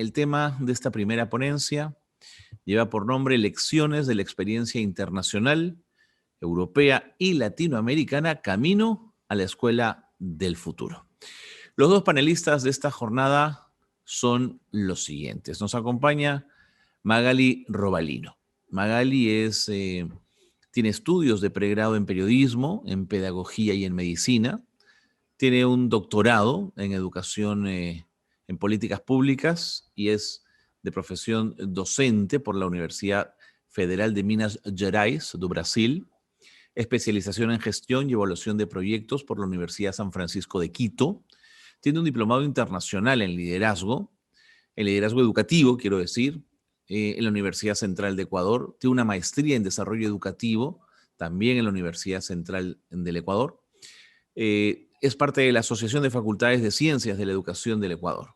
El tema de esta primera ponencia lleva por nombre Lecciones de la experiencia internacional, europea y latinoamericana, camino a la escuela del futuro. Los dos panelistas de esta jornada son los siguientes. Nos acompaña Magali Robalino. Magali tiene estudios de pregrado en periodismo, en pedagogía y en medicina. Tiene un doctorado en educación en políticas públicas y es de profesión docente por la Universidad Federal de Minas Gerais do Brasil. Especialización en gestión y evaluación de proyectos por la Universidad San Francisco de Quito. Tiene un diplomado internacional en liderazgo educativo, quiero decir, en la Universidad Central de Ecuador. Tiene una maestría en desarrollo educativo, también en la Universidad Central del Ecuador. Es parte de la Asociación de Facultades de Ciencias de la Educación del Ecuador.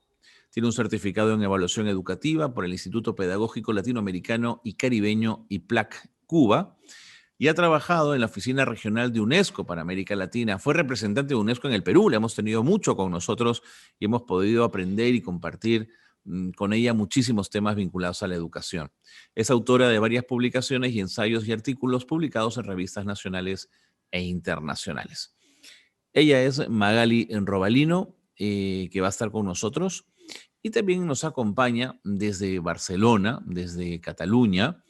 Tiene un certificado en evaluación educativa por el Instituto Pedagógico Latinoamericano y Caribeño IPLAC Cuba y ha trabajado en la Oficina Regional de UNESCO para América Latina. Fue representante de UNESCO en el Perú, la hemos tenido mucho con nosotros y hemos podido aprender y compartir con ella muchísimos temas vinculados a la educación. Es autora de varias publicaciones y ensayos y artículos publicados en revistas nacionales e internacionales. Ella es Magali Robalino, que va a estar con nosotros, y también nos acompaña desde Barcelona, desde Cataluña,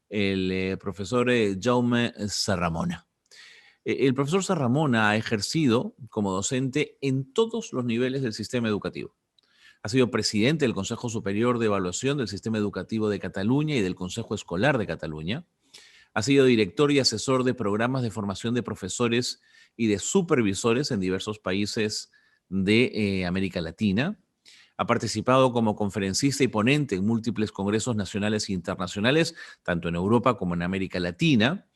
el profesor Jaume Serramona. El profesor Serramona ha ejercido como docente en todos los niveles del sistema educativo. Ha sido presidente del Consejo Superior de Evaluación del Sistema Educativo de Cataluña y del Consejo Escolar de Cataluña. Ha sido director y asesor de programas de formación de profesores y de supervisores en diversos países de América Latina. Ha participado como conferencista y ponente en múltiples congresos nacionales e internacionales, tanto en Europa como en América Latina.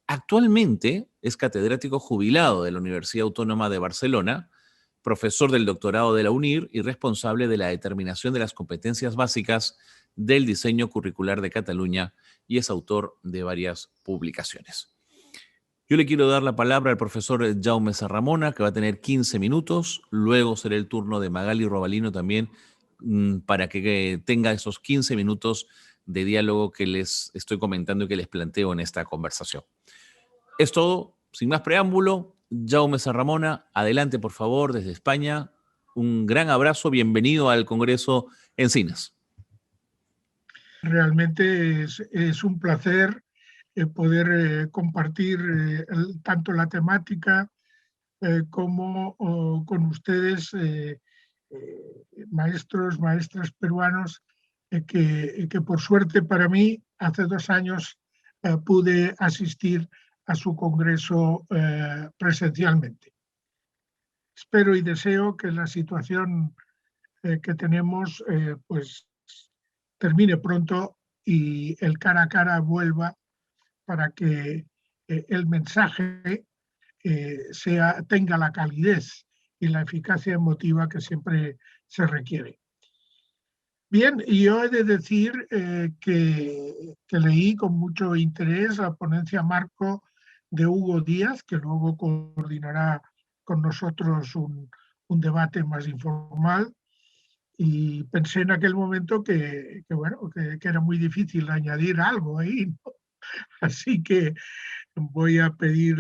Actualmente es catedrático jubilado de la Universidad Autónoma de Barcelona, profesor del doctorado de la UNIR y responsable de la determinación de las competencias básicas del diseño curricular de Cataluña, y es autor de varias publicaciones. Yo le quiero dar la palabra al profesor Jaume Serramona, que va a tener 15 minutos. Luego será el turno de Magali Robalino también, para que tenga esos 15 minutos de diálogo que les estoy comentando y que les planteo en esta conversación. Es todo, sin más preámbulo. Jaume Serramona, adelante por favor desde España. Un gran abrazo, bienvenido al Congreso Encinas. Realmente es un placer poder compartir tanto la temática como con ustedes, maestros, maestras peruanos, que por suerte para mí hace 2 años pude asistir a su congreso presencialmente. Espero y deseo que la situación que tenemos pues termine pronto y el cara a cara vuelva para que el mensaje tenga la calidez y la eficacia emotiva que siempre se requiere. Bien, yo he de decir que leí con mucho interés la ponencia marco de Hugo Díaz, que luego coordinará con nosotros un debate más informal, y pensé en aquel momento que era muy difícil añadir algo ahí, ¿no? Así que voy a pedir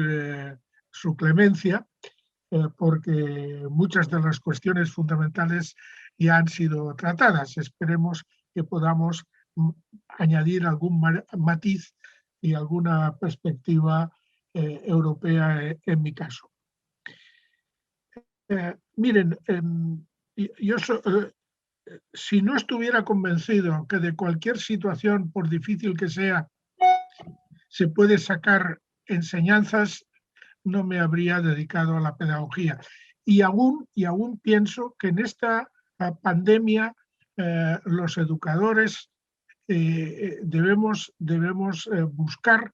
su clemencia, porque muchas de las cuestiones fundamentales ya han sido tratadas. Esperemos que podamos añadir algún matiz y alguna perspectiva europea en mi caso. Miren, si no estuviera convencido que de cualquier situación, por difícil que sea, se puede sacar enseñanzas, no me habría dedicado a la pedagogía. Y aún pienso que en esta pandemia los educadores debemos buscar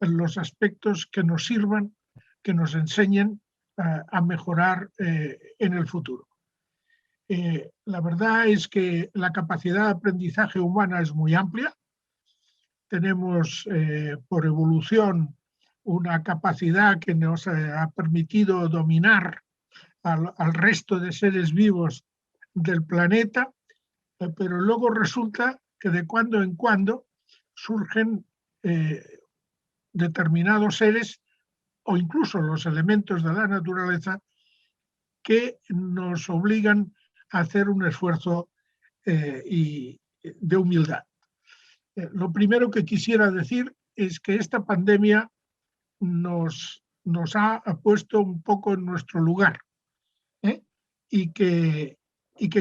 los aspectos que nos sirvan, que nos enseñen a mejorar en el futuro. La verdad es que la capacidad de aprendizaje humana es muy amplia. Tenemos por evolución una capacidad que nos ha permitido dominar al resto de seres vivos del planeta, pero luego resulta que de cuando en cuando surgen determinados seres o incluso los elementos de la naturaleza que nos obligan a hacer un esfuerzo de humildad. Lo primero que quisiera decir es que esta pandemia nos ha puesto un poco en nuestro lugar, ¿eh? y que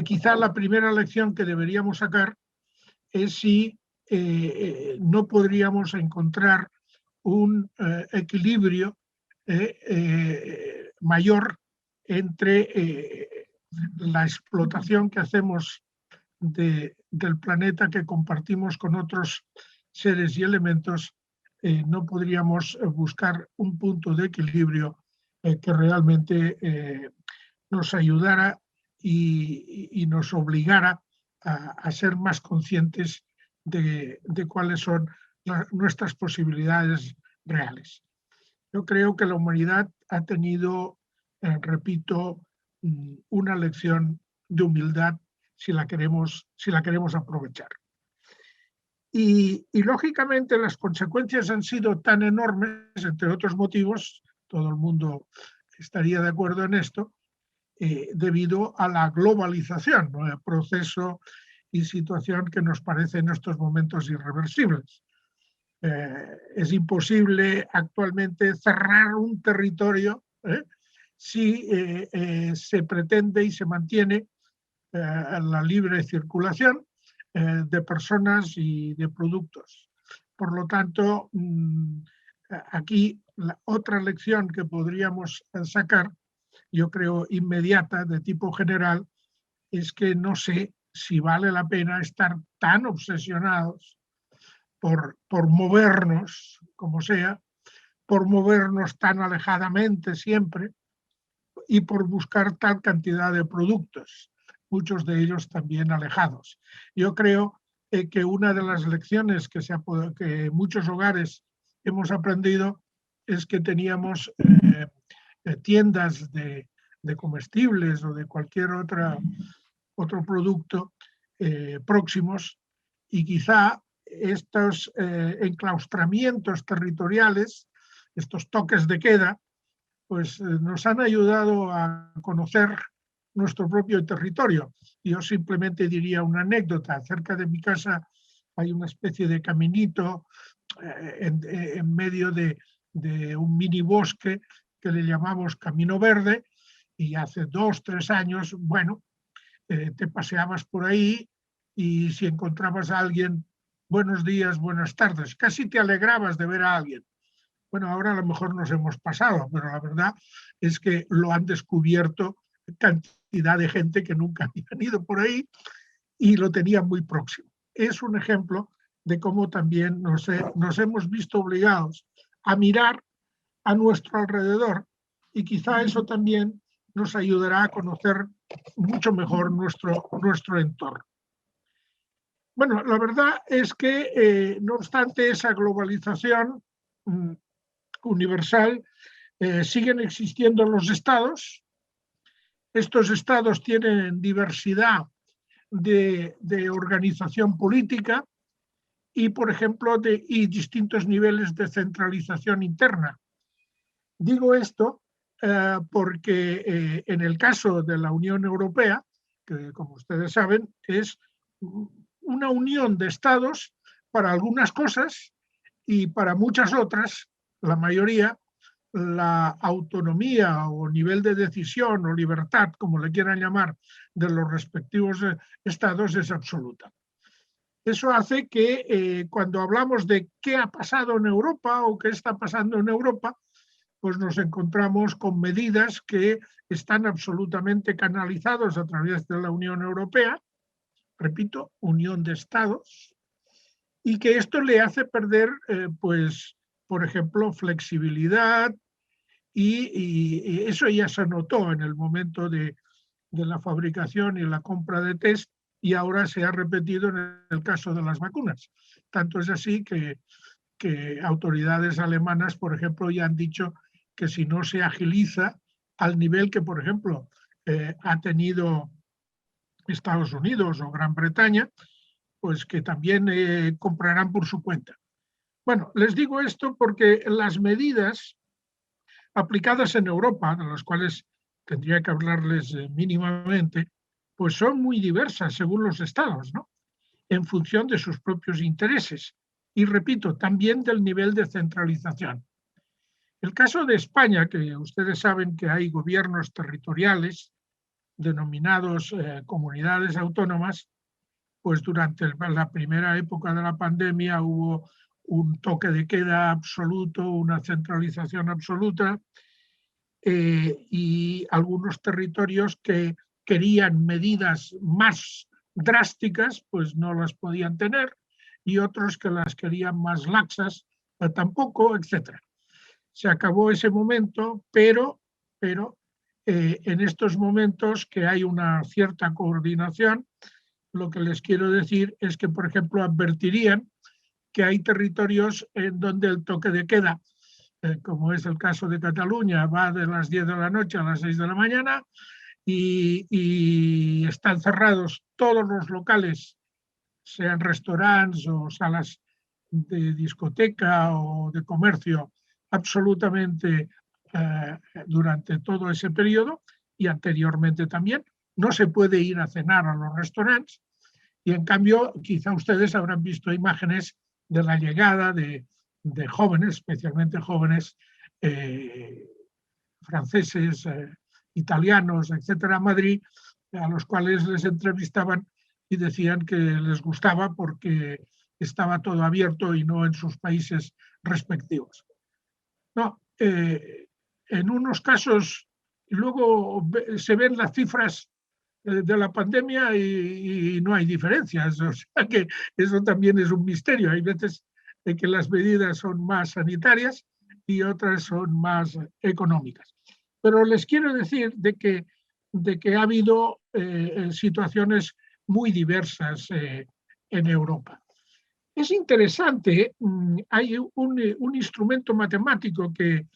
quizá la primera lección que deberíamos sacar es si no podríamos encontrar un equilibrio mayor entre la explotación que hacemos del planeta que compartimos con otros seres y elementos. No podríamos buscar un punto de equilibrio que realmente nos ayudara y nos obligara a ser más conscientes de cuáles son nuestras posibilidades reales. Yo creo que la humanidad ha tenido, repito, una lección de humildad si la queremos aprovechar. Y lógicamente las consecuencias han sido tan enormes, entre otros motivos, todo el mundo estaría de acuerdo en esto, debido a la globalización, ¿no? El proceso y situación que nos parece en estos momentos irreversibles. Es imposible actualmente cerrar un territorio si se pretende y se mantiene la libre circulación de personas y de productos. Por lo tanto, aquí la otra lección que podríamos sacar, yo creo inmediata, de tipo general, es que no sé si vale la pena estar tan obsesionados por movernos, como sea, por movernos tan alejadamente siempre y por buscar tal cantidad de productos, muchos de ellos también alejados. Yo creo que una de las lecciones que muchos hogares hemos aprendido es que teníamos tiendas de comestibles o de cualquier otro producto próximos, y quizá estos enclaustramientos territoriales, estos toques de queda, pues nos han ayudado a conocer nuestro propio territorio. Yo simplemente diría una anécdota. Cerca de mi casa hay una especie de caminito en medio de un mini bosque que le llamamos Camino Verde, y hace 2 o 3 años, bueno, te paseabas por ahí y si encontrabas a alguien, buenos días, buenas tardes, casi te alegrabas de ver a alguien. Bueno, ahora a lo mejor nos hemos pasado, pero la verdad es que lo han descubierto cantidad de gente que nunca habían ido por ahí y lo tenían muy próximo. Es un ejemplo de cómo también nos hemos visto obligados a mirar a nuestro alrededor, y quizá eso también nos ayudará a conocer mucho mejor nuestro entorno. Bueno, la verdad es que, no obstante esa globalización universal, siguen existiendo los estados. Estos estados tienen diversidad de organización política y, por ejemplo, y distintos niveles de centralización interna. Digo esto porque en el caso de la Unión Europea, que como ustedes saben es una unión de estados para algunas cosas y para muchas otras, la mayoría, la autonomía o nivel de decisión o libertad, como le quieran llamar, de los respectivos estados es absoluta. Eso hace que cuando hablamos de qué ha pasado en Europa o qué está pasando en Europa, pues nos encontramos con medidas que están absolutamente canalizadas a través de la Unión Europea, repito, unión de estados, y que esto le hace perder, pues, por ejemplo, flexibilidad, y eso ya se notó en el momento de la fabricación y la compra de test, y ahora se ha repetido en el caso de las vacunas. Tanto es así que autoridades alemanas, por ejemplo, ya han dicho que si no se agiliza al nivel que, por ejemplo, ha tenido Estados Unidos o Gran Bretaña, pues que también comprarán por su cuenta. Bueno, les digo esto porque las medidas aplicadas en Europa, de las cuales tendría que hablarles mínimamente, pues son muy diversas según los estados, ¿no? En función de sus propios intereses y, repito, también del nivel de centralización. El caso de España, que ustedes saben que hay gobiernos territoriales denominados comunidades autónomas, pues durante la primera época de la pandemia hubo un toque de queda absoluto, una centralización absoluta, y algunos territorios que querían medidas más drásticas, pues no las podían tener, y otros que las querían más laxas, tampoco, etc. Se acabó ese momento, pero en estos momentos que hay una cierta coordinación, lo que les quiero decir es que, por ejemplo, advertirían que hay territorios en donde el toque de queda, como es el caso de Cataluña, va de las 10 de la noche a las 6 de la mañana y están cerrados todos los locales, sean restaurantes o salas de discoteca o de comercio, absolutamente durante todo ese periodo y anteriormente también. No se puede ir a cenar a los restaurantes y en cambio quizá ustedes habrán visto imágenes de la llegada de jóvenes, especialmente jóvenes franceses, italianos, etcétera, a Madrid, a los cuales les entrevistaban y decían que les gustaba porque estaba todo abierto y no en sus países respectivos. No, en unos casos, luego se ven las cifras de la pandemia y no hay diferencias, o sea que eso también es un misterio. Hay veces que las medidas son más sanitarias y otras son más económicas. Pero les quiero decir de que ha habido situaciones muy diversas en Europa. Es interesante, hay un instrumento matemático que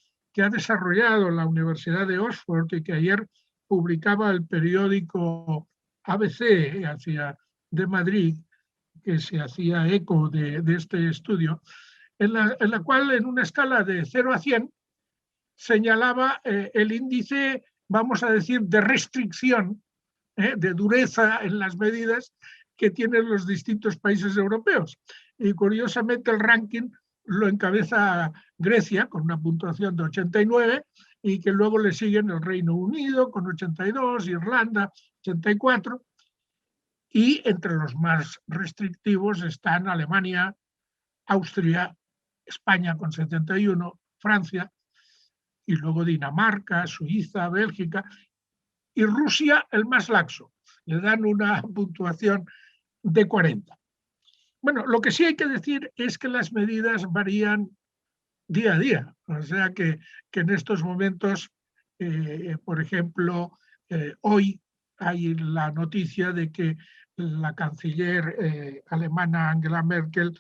ha desarrollado la Universidad de Oxford y que ayer publicaba el periódico ABC de Madrid, que se hacía eco de este estudio, en la cual en una escala de 0 a 100 señalaba el índice, vamos a decir, de restricción, de dureza en las medidas que tienen los distintos países europeos. Y curiosamente el ranking lo encabeza Grecia con una puntuación de 89 y que luego le siguen el Reino Unido con 82, Irlanda 84, y entre los más restrictivos están Alemania, Austria, España con 71, Francia, y luego Dinamarca, Suiza, Bélgica, y Rusia el más laxo. Le dan una puntuación de 40. Bueno, lo que sí hay que decir es que las medidas varían día a día. O sea que en estos momentos, por ejemplo, hoy hay la noticia de que la canciller alemana Angela Merkel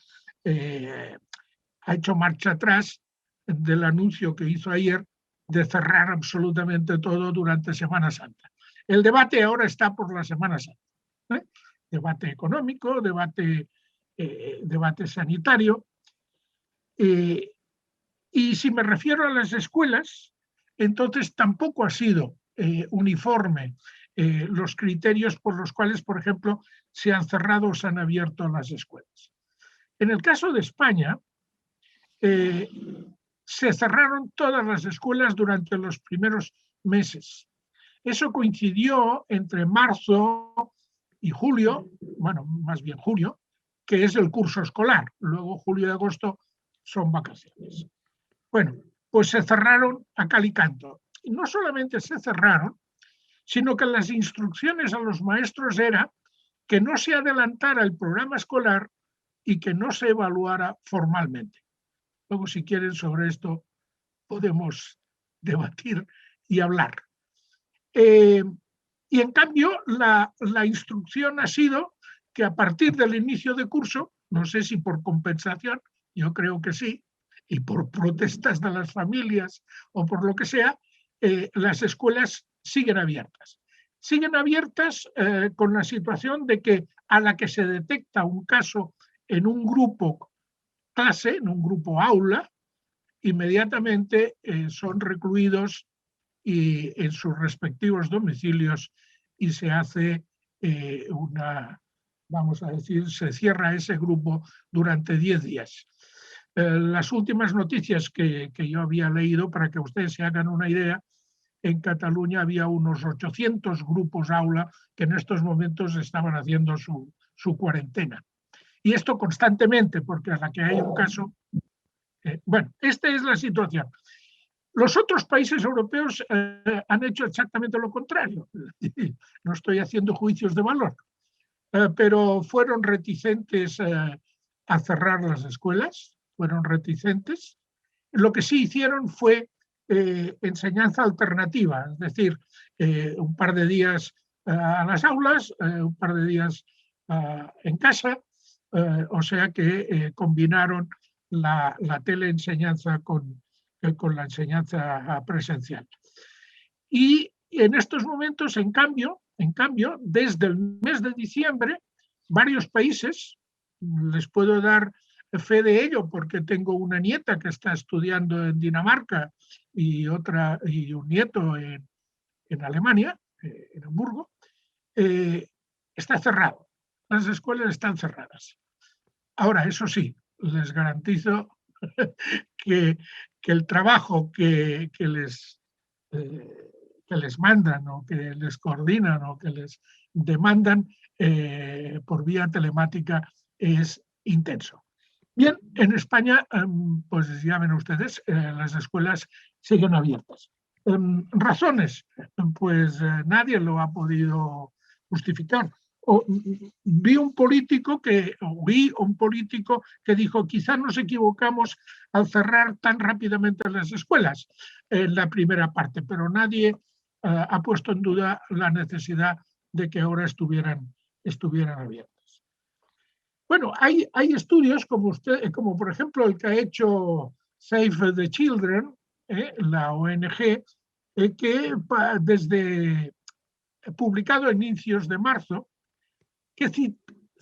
ha hecho marcha atrás del anuncio que hizo ayer de cerrar absolutamente todo durante Semana Santa. El debate ahora está por la Semana Santa. Debate económico, debate sanitario. Y si me refiero a las escuelas, entonces tampoco ha sido uniforme los criterios por los cuales, por ejemplo, se han cerrado o se han abierto las escuelas. En el caso de España, se cerraron todas las escuelas durante los primeros meses. Eso coincidió entre marzo y julio, bueno, más bien julio, que es el curso escolar. Luego julio y agosto son vacaciones. Bueno, pues se cerraron a cal y canto. Y no solamente se cerraron, sino que las instrucciones a los maestros era que no se adelantara el programa escolar y que no se evaluara formalmente. Luego, si quieren, sobre esto podemos debatir y hablar. Y en cambio, la instrucción ha sido que a partir del inicio de curso, no sé si por compensación, yo creo que sí, y por protestas de las familias o por lo que sea, las escuelas siguen abiertas. siguen abiertas con la situación de que a la que se detecta un caso en un grupo clase, en un grupo aula, inmediatamente son recluidos y en sus respectivos domicilios y se hace vamos a decir, se cierra ese grupo durante 10 días. Las últimas noticias que yo había leído, para que ustedes se hagan una idea, en Cataluña había unos 800 grupos aula que en estos momentos estaban haciendo su cuarentena. Y esto constantemente, porque a la que hay un caso... bueno, esta es la situación. Los otros países europeos han hecho exactamente lo contrario. No estoy haciendo juicios de valor, pero fueron reticentes a cerrar las escuelas, fueron reticentes. Lo que sí hicieron fue enseñanza alternativa, es decir, un par de días a las aulas, un par de días en casa, o sea que combinaron la teleenseñanza con la enseñanza presencial. Y en estos momentos, en cambio, desde el mes de diciembre, varios países, les puedo dar fe de ello porque tengo una nieta que está estudiando en Dinamarca y un nieto en Alemania, en Hamburgo, está cerrado. Las escuelas están cerradas. Ahora, eso sí, les garantizo que el trabajo que les mandan o que les coordinan o que les demandan por vía telemática es intenso. Bien, en España, pues ya ven ustedes, las escuelas siguen abiertas. Razones, pues nadie lo ha podido justificar. Vi un político que dijo, quizás nos equivocamos al cerrar tan rápidamente las escuelas en la primera parte, pero nadie ha puesto en duda la necesidad de que ahora estuvieran abiertas. Bueno, hay estudios como por ejemplo el que ha hecho Save the Children, la ONG, que publicado a inicios de marzo, que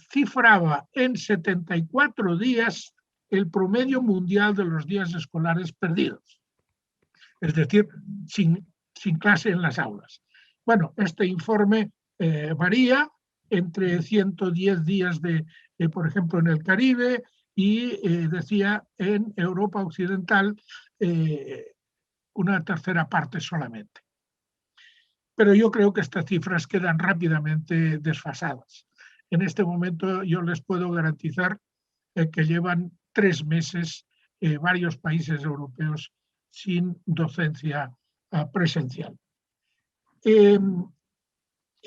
cifraba en 74 días el promedio mundial de los días escolares perdidos, es decir, sin clase en las aulas. Bueno, este informe varía entre 110 días por ejemplo, en el Caribe y decía en Europa Occidental una tercera parte solamente. Pero yo creo que estas cifras quedan rápidamente desfasadas. En este momento yo les puedo garantizar que llevan 3 meses varios países europeos sin docencia presencial. He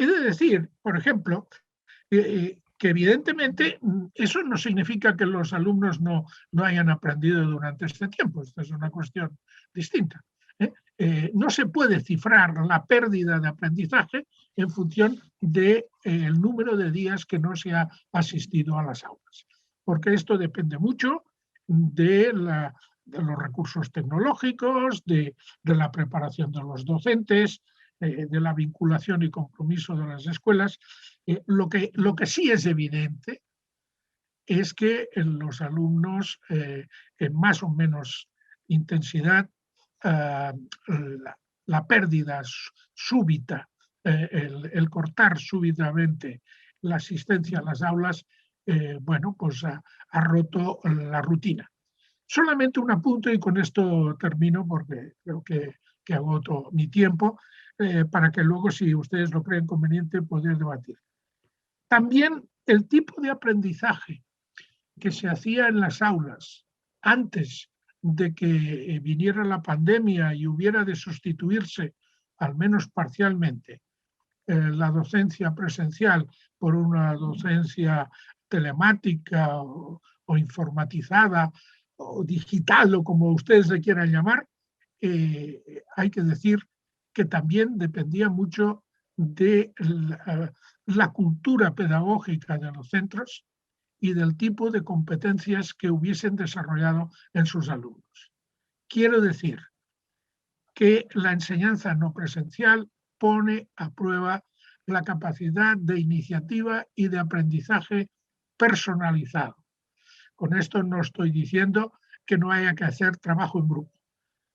de decir, por ejemplo, que evidentemente eso no significa que los alumnos no hayan aprendido durante este tiempo. Esta es una cuestión distinta. No se puede cifrar la pérdida de aprendizaje en función del número de días que no se ha asistido a las aulas, porque esto depende mucho de los recursos tecnológicos, de la preparación de los docentes, de la vinculación y compromiso de las escuelas. Lo que sí es evidente es que los alumnos en más o menos intensidad, la pérdida súbita, el cortar súbitamente la asistencia a las aulas, bueno, pues ha roto la rutina. Solamente un apunte y con esto termino porque creo que agoto mi tiempo para que luego, si ustedes lo creen conveniente, poder debatir. También el tipo de aprendizaje que se hacía en las aulas antes de que viniera la pandemia y hubiera de sustituirse, al menos parcialmente, la docencia presencial por una docencia telemática o informatizada o digital o como ustedes le quieran llamar, hay que decir que también dependía mucho de la cultura pedagógica de los centros y del tipo de competencias que hubiesen desarrollado en sus alumnos. Quiero decir que la enseñanza no presencial pone a prueba la capacidad de iniciativa y de aprendizaje personalizado. Con esto no estoy diciendo que no haya que hacer trabajo en grupo,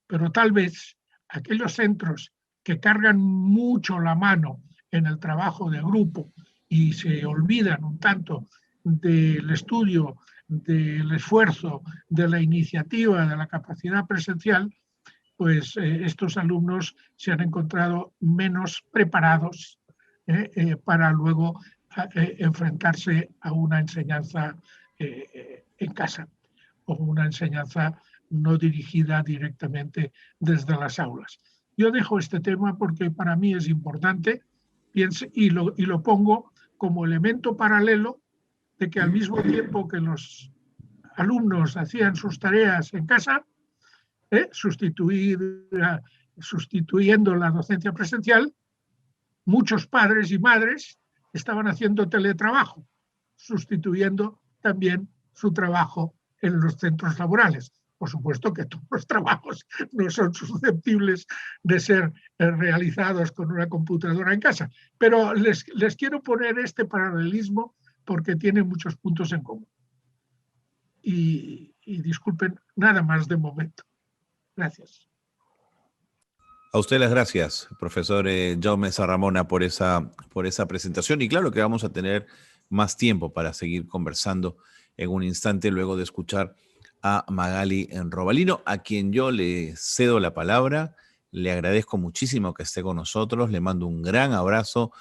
pero tal vez aquellos centros que cargan mucho la mano en el trabajo de grupo y se olvidan un tanto del estudio, del esfuerzo, de la iniciativa, de la capacidad presencial, pues estos alumnos se han encontrado menos preparados para luego enfrentarse a una enseñanza en casa o una enseñanza no dirigida directamente desde las aulas. Yo dejo este tema porque para mí es importante y lo pongo como elemento paralelo de que al mismo tiempo que los alumnos hacían sus tareas en casa, sustituyendo la docencia presencial, muchos padres y madres estaban haciendo teletrabajo, sustituyendo también su trabajo en los centros laborales. Por supuesto que todos los trabajos no son susceptibles de ser realizados con una computadora en casa, pero les quiero poner este paralelismo porque tiene muchos puntos en común. Y disculpen, nada más de momento. Gracias. A usted las gracias, profesor Jaume Sarramona, por esa presentación. Y claro que vamos a tener más tiempo para seguir conversando en un instante luego de escuchar a Magali Robalino, a quien yo le cedo la palabra. Le agradezco muchísimo que esté con nosotros. Le mando un gran abrazo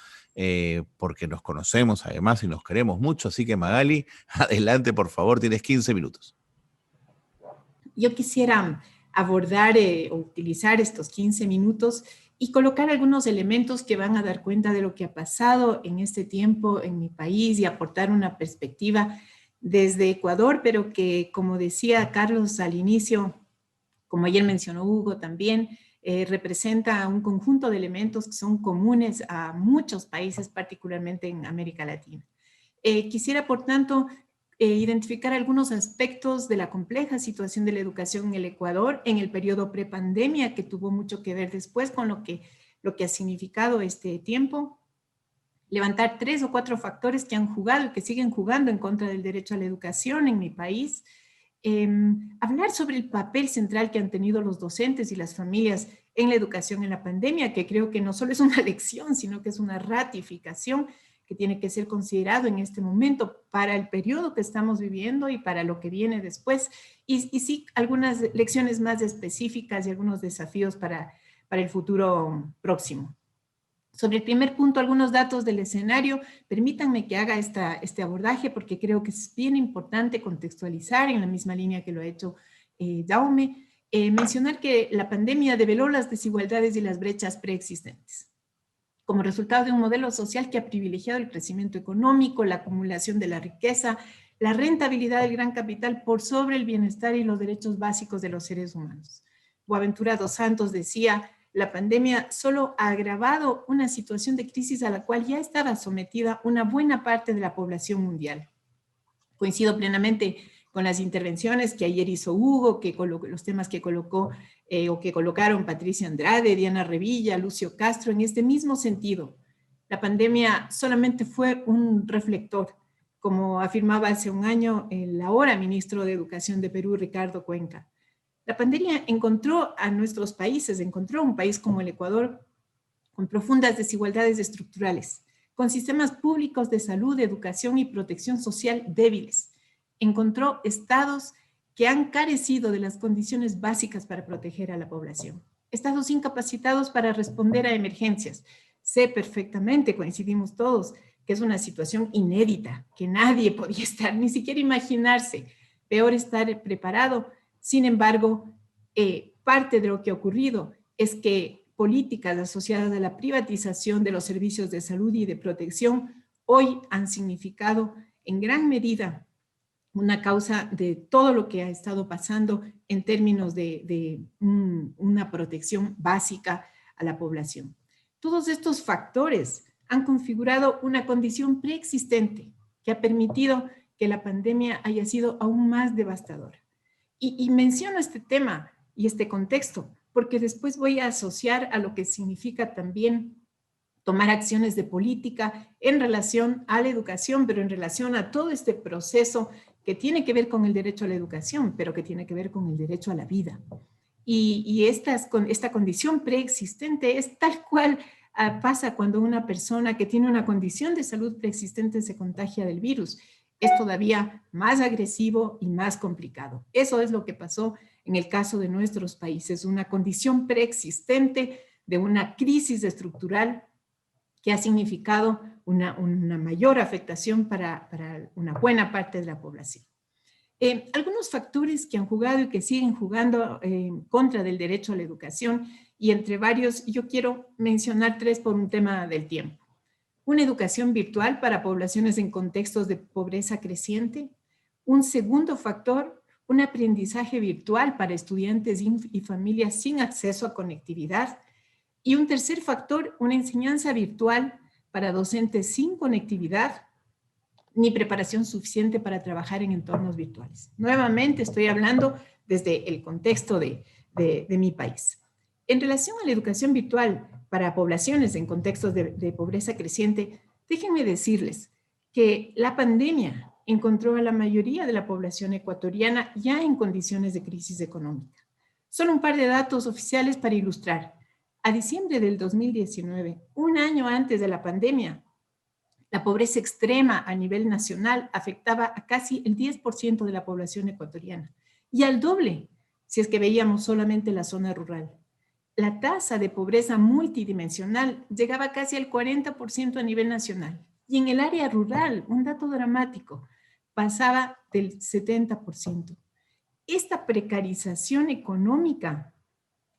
porque nos conocemos además y nos queremos mucho. Así que Magali, adelante por favor, tienes 15 minutos. Yo quisiera abordar o utilizar estos 15 minutos y colocar algunos elementos que van a dar cuenta de lo que ha pasado en este tiempo en mi país y aportar una perspectiva desde Ecuador, pero que, como decía Carlos al inicio, como ayer mencionó Hugo también, representa un conjunto de elementos que son comunes a muchos países, particularmente en América Latina. Quisiera, por tanto, identificar algunos aspectos de la compleja situación de la educación en el Ecuador en el periodo prepandemia, que tuvo mucho que ver después con lo que ha significado este tiempo. Levantar 3 o 4 factores que han jugado y que siguen jugando en contra del derecho a la educación en mi país. Hablar sobre el papel central que han tenido los docentes y las familias en la educación en la pandemia, que creo que no solo es una lección, sino que es una ratificación que tiene que ser considerado en este momento para el periodo que estamos viviendo y para lo que viene después. Y sí, algunas lecciones más específicas y algunos desafíos para el futuro próximo. Sobre el primer punto, algunos datos del escenario. Permítanme que haga este abordaje porque creo que es bien importante contextualizar en la misma línea que lo ha hecho Jaume. Mencionar que la pandemia develó las desigualdades y las brechas preexistentes como resultado de un modelo social que ha privilegiado el crecimiento económico, la acumulación de la riqueza, la rentabilidad del gran capital por sobre el bienestar y los derechos básicos de los seres humanos. Boaventura dos Santos decía, la pandemia solo ha agravado una situación de crisis a la cual ya estaba sometida una buena parte de la población mundial. Coincido plenamente con las intervenciones que ayer hizo Hugo, los temas que colocó o que colocaron Patricia Andrade, Diana Revilla, Lucio Castro, en este mismo sentido. La pandemia solamente fue un reflector, como afirmaba hace un año el ahora ministro de Educación de Perú, Ricardo Cuenca. La pandemia encontró a nuestros países, encontró un país como el Ecuador con profundas desigualdades estructurales, con sistemas públicos de salud, educación y protección social débiles. Encontró estados que han carecido de las condiciones básicas para proteger a la población. Estados incapacitados para responder a emergencias. Sé perfectamente, coincidimos todos, que es una situación inédita, que nadie podía estar, ni siquiera imaginarse. Peor estar preparado. Sin embargo, parte de lo que ha ocurrido es que políticas asociadas a la privatización de los servicios de salud y de protección hoy han significado en gran medida una causa de todo lo que ha estado pasando en términos de una protección básica a la población. Todos estos factores han configurado una condición preexistente que ha permitido que la pandemia haya sido aún más devastadora. Y menciono este tema y este contexto porque después voy a asociar a lo que significa también tomar acciones de política en relación a la educación, pero en relación a todo este proceso que tiene que ver con el derecho a la educación, pero que tiene que ver con el derecho a la vida. Y esta condición preexistente es tal cual pasa cuando una persona que tiene una condición de salud preexistente se contagia del virus. Es todavía más agresivo y más complicado. Eso es lo que pasó en el caso de nuestros países, una condición preexistente de una crisis estructural que ha significado una mayor afectación para una buena parte de la población. Algunos factores que han jugado y que siguen jugando en contra del derecho a la educación, y entre varios yo quiero mencionar 3 por un tema del tiempo. Una educación virtual para poblaciones en contextos de pobreza creciente. Un segundo factor, un aprendizaje virtual para estudiantes y familias sin acceso a conectividad. Y un tercer factor, una enseñanza virtual para docentes sin conectividad ni preparación suficiente para trabajar en entornos virtuales. Nuevamente estoy hablando desde el contexto de mi país. En relación a la educación virtual para poblaciones en contextos de pobreza creciente, déjenme decirles que la pandemia encontró a la mayoría de la población ecuatoriana ya en condiciones de crisis económica. Solo un par de datos oficiales para ilustrar. A diciembre del 2019, un año antes de la pandemia, la pobreza extrema a nivel nacional afectaba a casi el 10% de la población ecuatoriana y al doble si es que veíamos solamente la zona rural. La tasa de pobreza multidimensional llegaba casi al 40% a nivel nacional y en el área rural, un dato dramático, pasaba del 70%. Esta precarización económica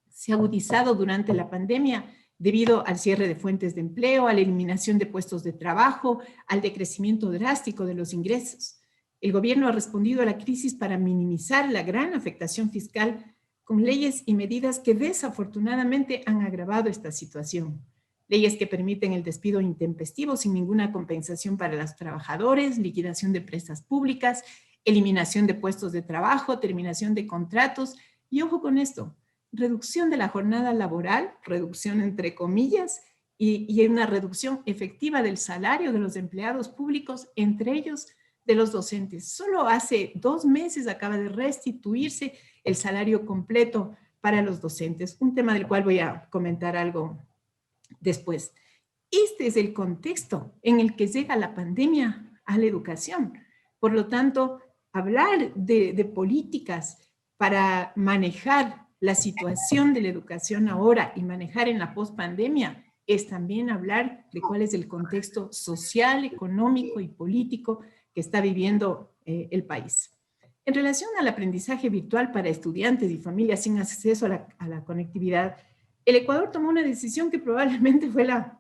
se ha agudizado durante la pandemia debido al cierre de fuentes de empleo, a la eliminación de puestos de trabajo, al decrecimiento drástico de los ingresos. El gobierno ha respondido a la crisis para minimizar la gran afectación fiscal con leyes y medidas que desafortunadamente han agravado esta situación. Leyes que permiten el despido intempestivo sin ninguna compensación para los trabajadores, liquidación de empresas públicas, eliminación de puestos de trabajo, terminación de contratos y, ojo con esto, reducción de la jornada laboral, reducción entre comillas, y una reducción efectiva del salario de los empleados públicos, entre ellos de los docentes. Solo hace 2 meses acaba de restituirse el salario completo para los docentes, un tema del cual voy a comentar algo después. Este es el contexto en el que llega la pandemia a la educación. Por lo tanto, hablar de políticas para manejar la situación de la educación ahora y manejar en la pospandemia es también hablar de cuál es el contexto social, económico y político que está viviendo el país. En relación al aprendizaje virtual para estudiantes y familias sin acceso a la conectividad, el Ecuador tomó una decisión que probablemente fue la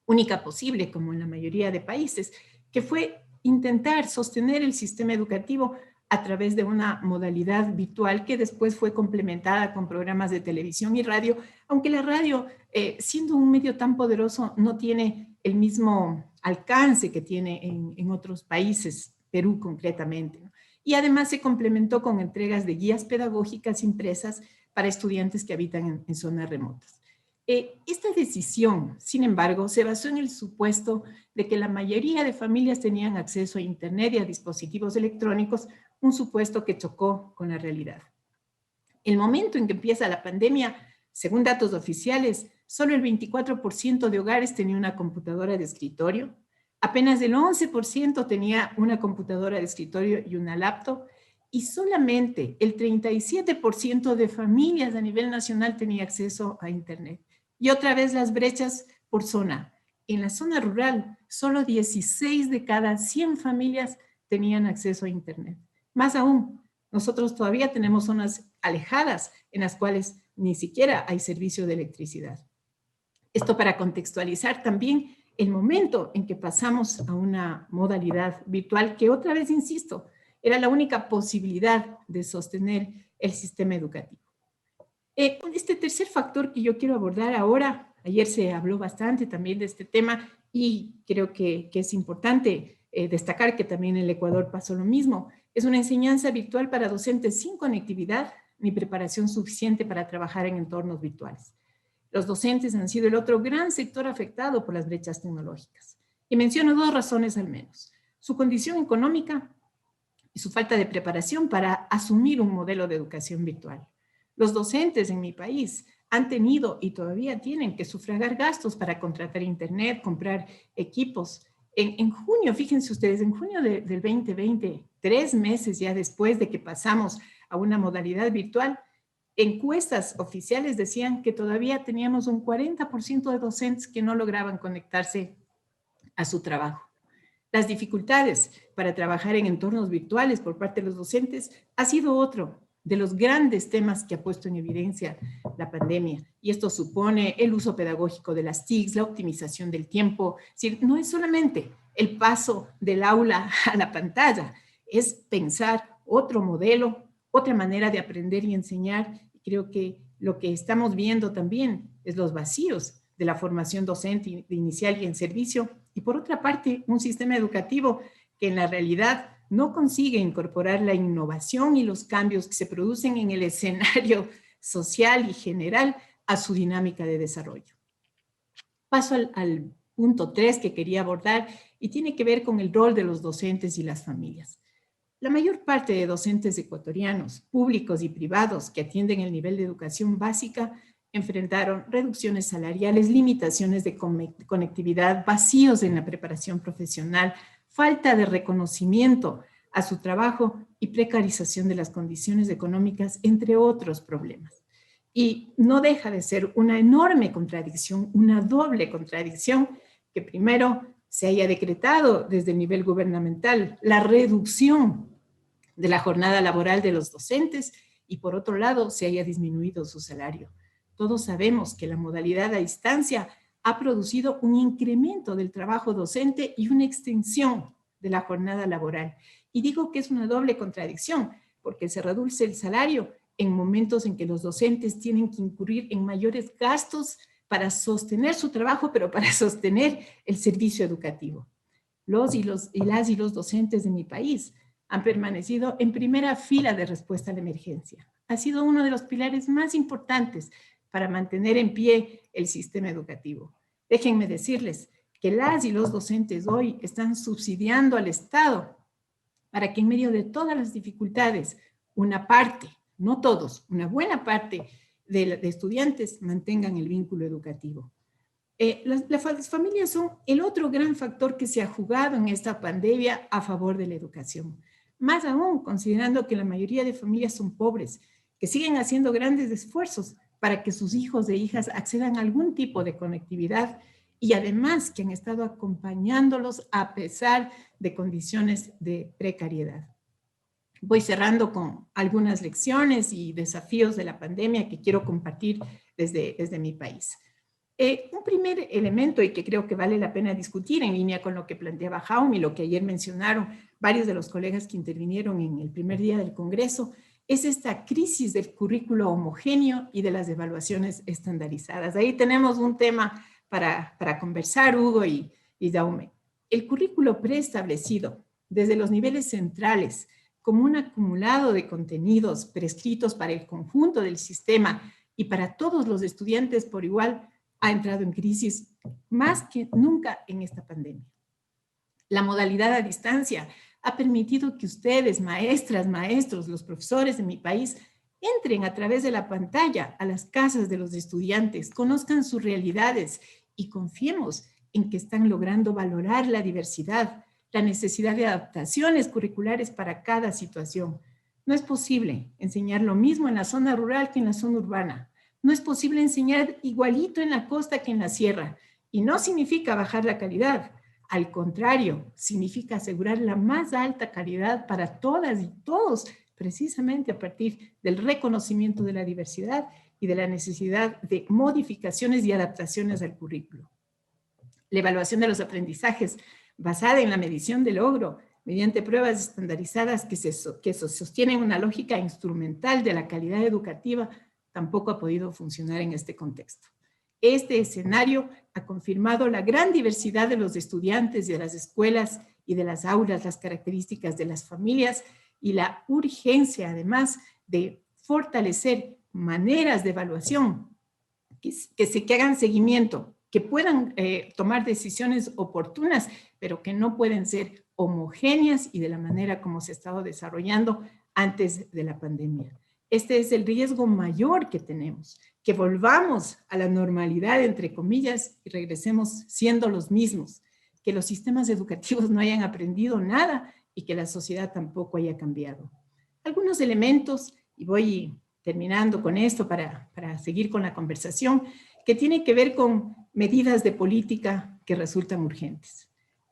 única posible, como en la mayoría de países, que fue intentar sostener el sistema educativo a través de una modalidad virtual que después fue complementada con programas de televisión y radio, aunque la radio, siendo un medio tan poderoso, no tiene el mismo alcance que tiene en otros países, Perú concretamente, ¿no? Y además se complementó con entregas de guías pedagógicas impresas para estudiantes que habitan en zonas remotas. Esta decisión, sin embargo, se basó en el supuesto de que la mayoría de familias tenían acceso a Internet y a dispositivos electrónicos, un supuesto que chocó con la realidad. El momento en que empieza la pandemia, según datos oficiales, solo el 24% de hogares tenía una computadora de escritorio, apenas el 11% tenía una computadora de escritorio y una laptop, y solamente el 37% de familias a nivel nacional tenía acceso a Internet. Y otra vez las brechas por zona. En la zona rural, solo 16 de cada 100 familias tenían acceso a Internet. Más aún, nosotros todavía tenemos zonas alejadas en las cuales ni siquiera hay servicio de electricidad. Esto para contextualizar también el momento en que pasamos a una modalidad virtual que, otra vez insisto, era la única posibilidad de sostener el sistema educativo. Este tercer factor que yo quiero abordar ahora, ayer se habló bastante también de este tema y creo que es importante destacar que también en el Ecuador pasó lo mismo, es una enseñanza virtual para docentes sin conectividad ni preparación suficiente para trabajar en entornos virtuales. Los docentes han sido el otro gran sector afectado por las brechas tecnológicas. Y menciono 2 razones al menos: su condición económica y su falta de preparación para asumir un modelo de educación virtual. Los docentes en mi país han tenido y todavía tienen que sufragar gastos para contratar internet, comprar equipos. En junio, fíjense ustedes, en junio del 2020, 3 meses ya después de que pasamos a una modalidad virtual, encuestas oficiales decían que todavía teníamos un 40% de docentes que no lograban conectarse a su trabajo. Las dificultades para trabajar en entornos virtuales por parte de los docentes ha sido otro de los grandes temas que ha puesto en evidencia la pandemia. Y esto supone el uso pedagógico de las TICs, la optimización del tiempo. Es decir, no es solamente el paso del aula a la pantalla, es pensar otro modelo, otra manera de aprender y enseñar. Creo que lo que estamos viendo también es los vacíos de la formación docente inicial y en servicio. Y por otra parte, un sistema educativo que en la realidad no consigue incorporar la innovación y los cambios que se producen en el escenario social y general a su dinámica de desarrollo. Paso al punto 3 que quería abordar y tiene que ver con el rol de los docentes y las familias. La mayor parte de docentes ecuatorianos, públicos y privados que atienden el nivel de educación básica, enfrentaron reducciones salariales, limitaciones de conectividad, vacíos en la preparación profesional, falta de reconocimiento a su trabajo y precarización de las condiciones económicas, entre otros problemas. Y no deja de ser una enorme contradicción, una doble contradicción, que primero se haya decretado desde el nivel gubernamental la reducción de la jornada laboral de los docentes y por otro lado se haya disminuido su salario. Todos sabemos que la modalidad a distancia ha producido un incremento del trabajo docente y una extensión de la jornada laboral. Y digo que es una doble contradicción, porque se reduce el salario en momentos en que los docentes tienen que incurrir en mayores gastos para sostener su trabajo, pero para sostener el servicio educativo. Las y los docentes de mi país han permanecido en primera fila de respuesta a la emergencia. Ha sido uno de los pilares más importantes para mantener en pie el sistema educativo. Déjenme decirles que las y los docentes hoy están subsidiando al Estado para que en medio de todas las dificultades, una parte, no todos, una buena parte de estudiantes mantengan el vínculo educativo. Las familias son el otro gran factor que se ha jugado en esta pandemia a favor de la educación. Más aún, considerando que la mayoría de familias son pobres, que siguen haciendo grandes esfuerzos para que sus hijos e hijas accedan a algún tipo de conectividad y además que han estado acompañándolos a pesar de condiciones de precariedad. Voy cerrando con algunas lecciones y desafíos de la pandemia que quiero compartir desde mi país. Un primer elemento y que creo que vale la pena discutir en línea con lo que planteaba Jaume y lo que ayer mencionaron varios de los colegas que intervinieron en el primer día del Congreso, es esta crisis del currículo homogéneo y de las evaluaciones estandarizadas. Ahí tenemos un tema para conversar, Hugo y Jaume. El currículo preestablecido desde los niveles centrales como un acumulado de contenidos prescritos para el conjunto del sistema y para todos los estudiantes por igual, ha entrado en crisis más que nunca en esta pandemia. La modalidad a distancia ha permitido que ustedes, maestras, maestros, los profesores de mi país, entren a través de la pantalla a las casas de los estudiantes, conozcan sus realidades y confiemos en que están logrando valorar la diversidad, la necesidad de adaptaciones curriculares para cada situación. No es posible enseñar lo mismo en la zona rural que en la zona urbana. No es posible enseñar igualito en la costa que en la sierra. Y no significa bajar la calidad. Al contrario, significa asegurar la más alta calidad para todas y todos, precisamente a partir del reconocimiento de la diversidad y de la necesidad de modificaciones y adaptaciones al currículo. La evaluación de los aprendizajes basada en la medición del logro mediante pruebas estandarizadas que sostienen una lógica instrumental de la calidad educativa tampoco ha podido funcionar en este contexto. Este escenario ha confirmado la gran diversidad de los estudiantes de las escuelas y de las aulas, las características de las familias y la urgencia, además, de fortalecer maneras de evaluación que hagan seguimiento, que puedan tomar decisiones oportunas, pero que no pueden ser homogéneas y de la manera como se ha estado desarrollando antes de la pandemia. Este es el riesgo mayor que tenemos, que volvamos a la normalidad, entre comillas, y regresemos siendo los mismos, que los sistemas educativos no hayan aprendido nada y que la sociedad tampoco haya cambiado. Algunos elementos, y voy terminando con esto para seguir con la conversación, que tiene que ver con medidas de política que resultan urgentes.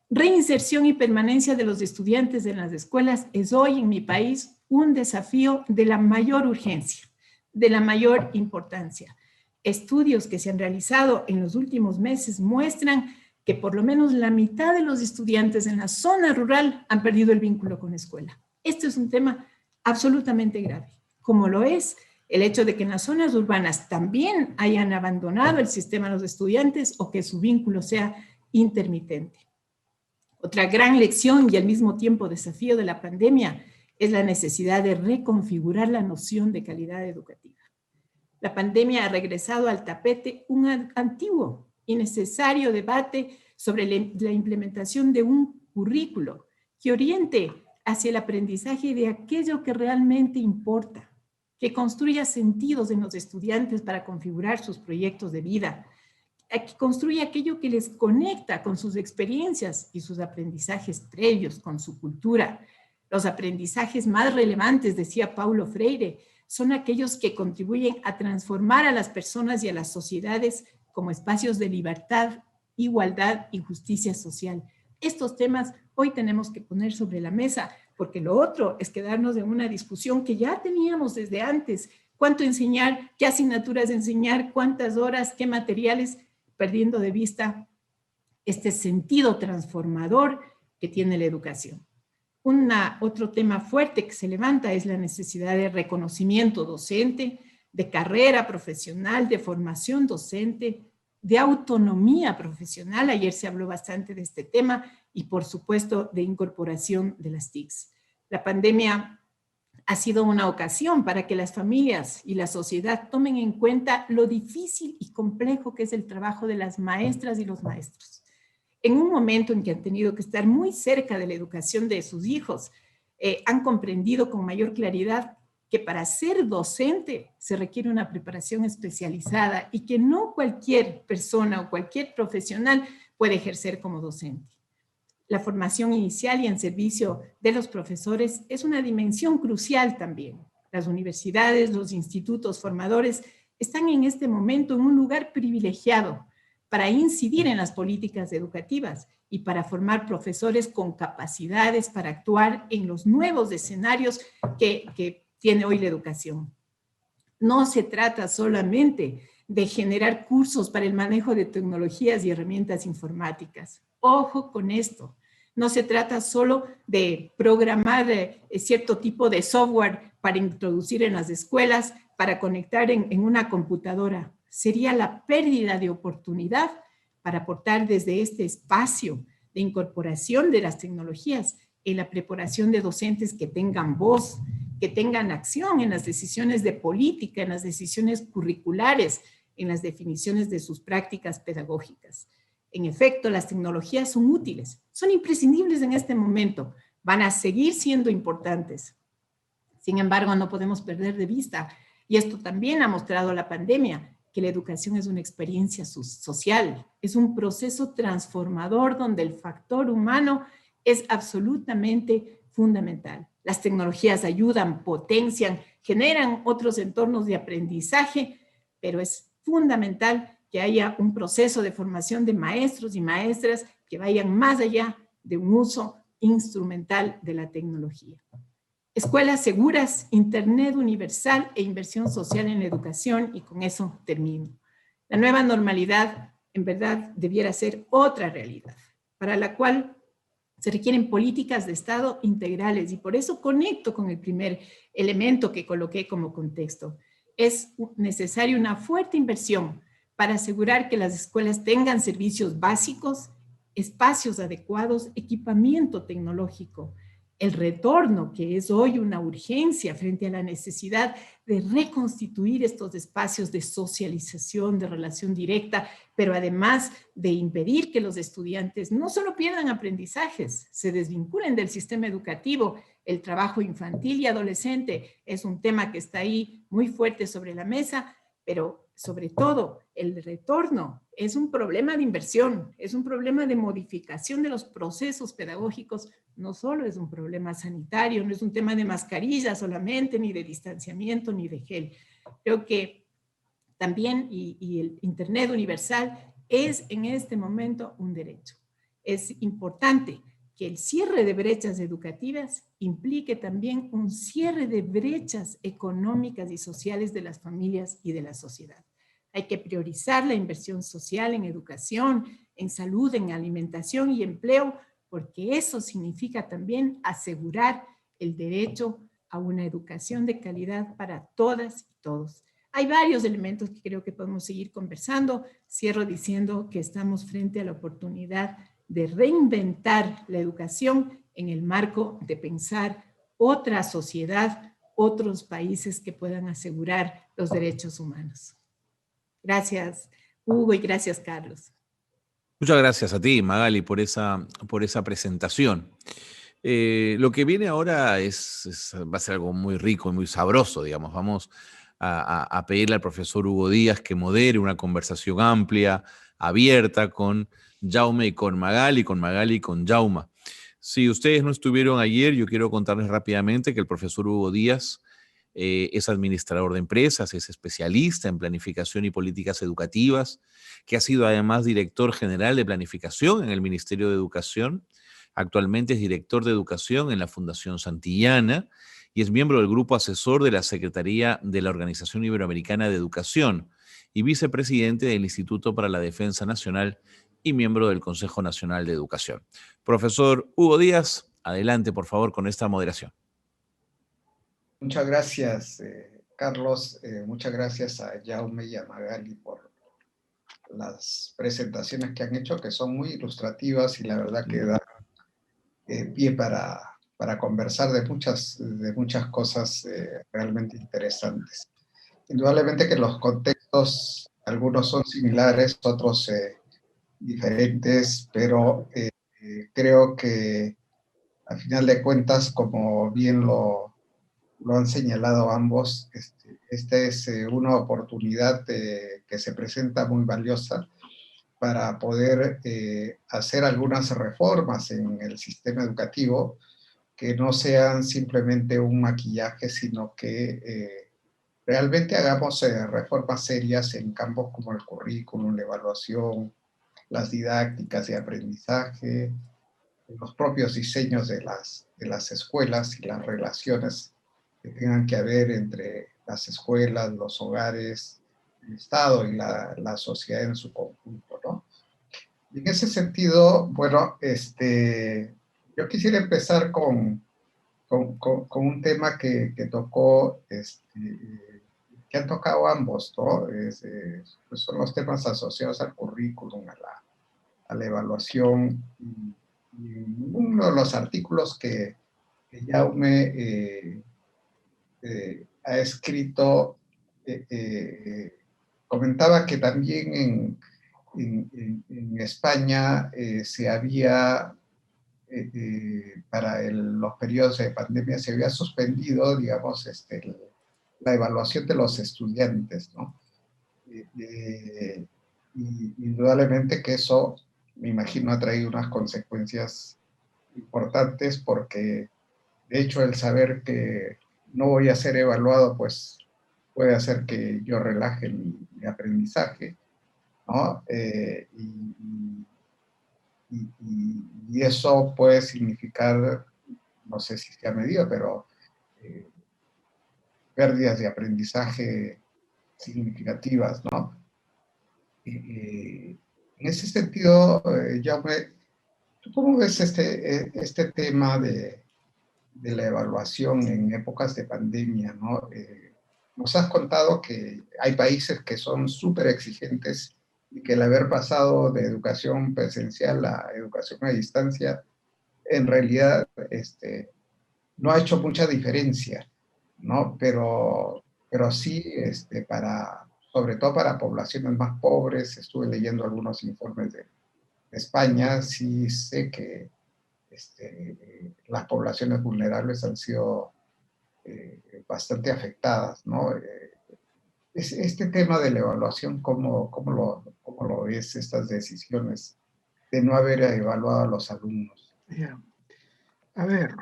Reinserción y permanencia de los estudiantes en las escuelas es hoy en mi país un desafío de la mayor urgencia, de la mayor importancia. Estudios que se han realizado en los últimos meses muestran que por lo menos la mitad de los estudiantes en la zona rural han perdido el vínculo con la escuela. Este es un tema absolutamente grave, como lo es el hecho de que en las zonas urbanas también hayan abandonado el sistema los estudiantes o que su vínculo sea intermitente. Otra gran lección y al mismo tiempo desafío de la pandemia es la necesidad de reconfigurar la noción de calidad educativa. La pandemia ha regresado al tapete un antiguo y necesario debate sobre la implementación de un currículo que oriente hacia el aprendizaje de aquello que realmente importa, que construya sentidos en los estudiantes para configurar sus proyectos de vida, que construya aquello que les conecta con sus experiencias y sus aprendizajes previos, con su cultura. Los aprendizajes más relevantes, decía Paulo Freire, son aquellos que contribuyen a transformar a las personas y a las sociedades como espacios de libertad, igualdad y justicia social. Estos temas hoy tenemos que poner sobre la mesa, porque lo otro es quedarnos en una discusión que ya teníamos desde antes. ¿Cuánto enseñar? ¿Qué asignaturas enseñar? ¿Cuántas horas? ¿Qué materiales? Perdiendo de vista este sentido transformador que tiene la educación. Otro tema fuerte que se levanta es la necesidad de reconocimiento docente, de carrera profesional, de formación docente, de autonomía profesional. Ayer se habló bastante de este tema y, por supuesto, de incorporación de las TICs. La pandemia ha sido una ocasión para que las familias y la sociedad tomen en cuenta lo difícil y complejo que es el trabajo de las maestras y los maestros. En un momento en que han tenido que estar muy cerca de la educación de sus hijos, han comprendido con mayor claridad que para ser docente se requiere una preparación especializada y que no cualquier persona o cualquier profesional puede ejercer como docente. La formación inicial y en servicio de los profesores es una dimensión crucial también. Las universidades, los institutos formadores están en este momento en un lugar privilegiado para incidir en las políticas educativas y para formar profesores con capacidades para actuar en los nuevos escenarios que tiene hoy la educación. No se trata solamente de generar cursos para el manejo de tecnologías y herramientas informáticas. Ojo con esto. No se trata solo de programar cierto tipo de software para introducir en las escuelas, para conectar en una computadora. Sería la pérdida de oportunidad para aportar desde este espacio de incorporación de las tecnologías en la preparación de docentes que tengan voz, que tengan acción en las decisiones de política, en las decisiones curriculares, en las definiciones de sus prácticas pedagógicas. En efecto, las tecnologías son útiles, son imprescindibles en este momento, van a seguir siendo importantes. Sin embargo, no podemos perder de vista, y esto también ha mostrado la pandemia, que la educación es una experiencia social, es un proceso transformador donde el factor humano es absolutamente fundamental. Las tecnologías ayudan, potencian, generan otros entornos de aprendizaje, pero es fundamental que haya un proceso de formación de maestros y maestras que vayan más allá de un uso instrumental de la tecnología. Escuelas seguras, Internet universal e inversión social en la educación, y con eso termino. La nueva normalidad, en verdad, debiera ser otra realidad, para la cual se requieren políticas de Estado integrales, y por eso conecto con el primer elemento que coloqué como contexto. Es necesaria una fuerte inversión para asegurar que las escuelas tengan servicios básicos, espacios adecuados, equipamiento tecnológico, el retorno, que es hoy una urgencia frente a la necesidad de reconstituir estos espacios de socialización, de relación directa, pero además de impedir que los estudiantes no solo pierdan aprendizajes, se desvinculen del sistema educativo. El trabajo infantil y adolescente es un tema que está ahí muy fuerte sobre la mesa, pero sobre todo el retorno es un problema de inversión, es un problema de modificación de los procesos pedagógicos, no solo es un problema sanitario, no es un tema de mascarilla solamente, ni de distanciamiento, ni de gel. Creo que también, y el Internet universal es en este momento un derecho. Es importante que el cierre de brechas educativas implique también un cierre de brechas económicas y sociales de las familias y de la sociedad. Hay que priorizar la inversión social en educación, en salud, en alimentación y empleo, porque eso significa también asegurar el derecho a una educación de calidad para todas y todos. Hay varios elementos que creo que podemos seguir conversando. Cierro diciendo que estamos frente a la oportunidad de reinventar la educación en el marco de pensar otra sociedad, otros países que puedan asegurar los derechos humanos. Gracias, Hugo, y gracias, Carlos. Muchas gracias a ti, Magali, por esa presentación. Lo que viene ahora va a ser algo muy rico y muy sabroso, digamos. Vamos a pedirle al profesor Hugo Díaz que modere una conversación amplia, abierta, con Jaume y con Magali y con Jauma. Si ustedes no estuvieron ayer, yo quiero contarles rápidamente que el profesor Hugo Díaz es administrador de empresas, es especialista en planificación y políticas educativas, que ha sido además director general de planificación en el Ministerio de Educación. Actualmente es director de educación en la Fundación Santillana y es miembro del grupo asesor de la Secretaría de la Organización Iberoamericana de Educación y vicepresidente del Instituto para la Defensa Nacional y miembro del Consejo Nacional de Educación. Profesor Hugo Díaz, adelante por favor con esta moderación. Muchas gracias, Carlos. Muchas gracias a Jaume y a Magali por las presentaciones que han hecho, que son muy ilustrativas y la verdad que dan pie para conversar de muchas cosas realmente interesantes. Indudablemente que los contextos, algunos son similares, otros diferentes, pero creo que al final de cuentas, como bien lo han señalado ambos, esta es una oportunidad que se presenta muy valiosa para poder hacer algunas reformas en el sistema educativo que no sean simplemente un maquillaje, sino que realmente hagamos reformas serias en campos como el currículum, la evaluación, las didácticas de aprendizaje, los propios diseños de las escuelas y las relaciones que tengan que haber entre las escuelas, los hogares, el Estado y la sociedad en su conjunto, ¿no? Y en ese sentido, bueno, yo quisiera empezar con un tema que tocó, que han tocado ambos, ¿no? Pues son los temas asociados al currículum, a la evaluación. Y uno de los artículos que Jaume ha escrito comentaba que también en España se había, para los periodos de pandemia, se había suspendido, digamos, la evaluación de los estudiantes, ¿no? Y indudablemente que eso, me imagino, ha traído unas consecuencias importantes porque, de hecho, el saber que no voy a ser evaluado, pues puede hacer que yo relaje mi aprendizaje, ¿no? Y eso puede significar, no sé si se ha medido, pero pérdidas de aprendizaje significativas, ¿no? En ese sentido, Jaume, ¿tú cómo ves este tema de la evaluación en épocas de pandemia, ¿no? Nos has contado que hay países que son súper exigentes y que el haber pasado de educación presencial a educación a distancia, en realidad no ha hecho mucha diferencia, ¿no? Pero sí, sobre todo para poblaciones más pobres, estuve leyendo algunos informes de España, sí sé que las poblaciones vulnerables han sido bastante afectadas, ¿no? Este tema de la evaluación, ¿cómo lo ves, estas decisiones de no haber evaluado a los alumnos? Yeah. A ver,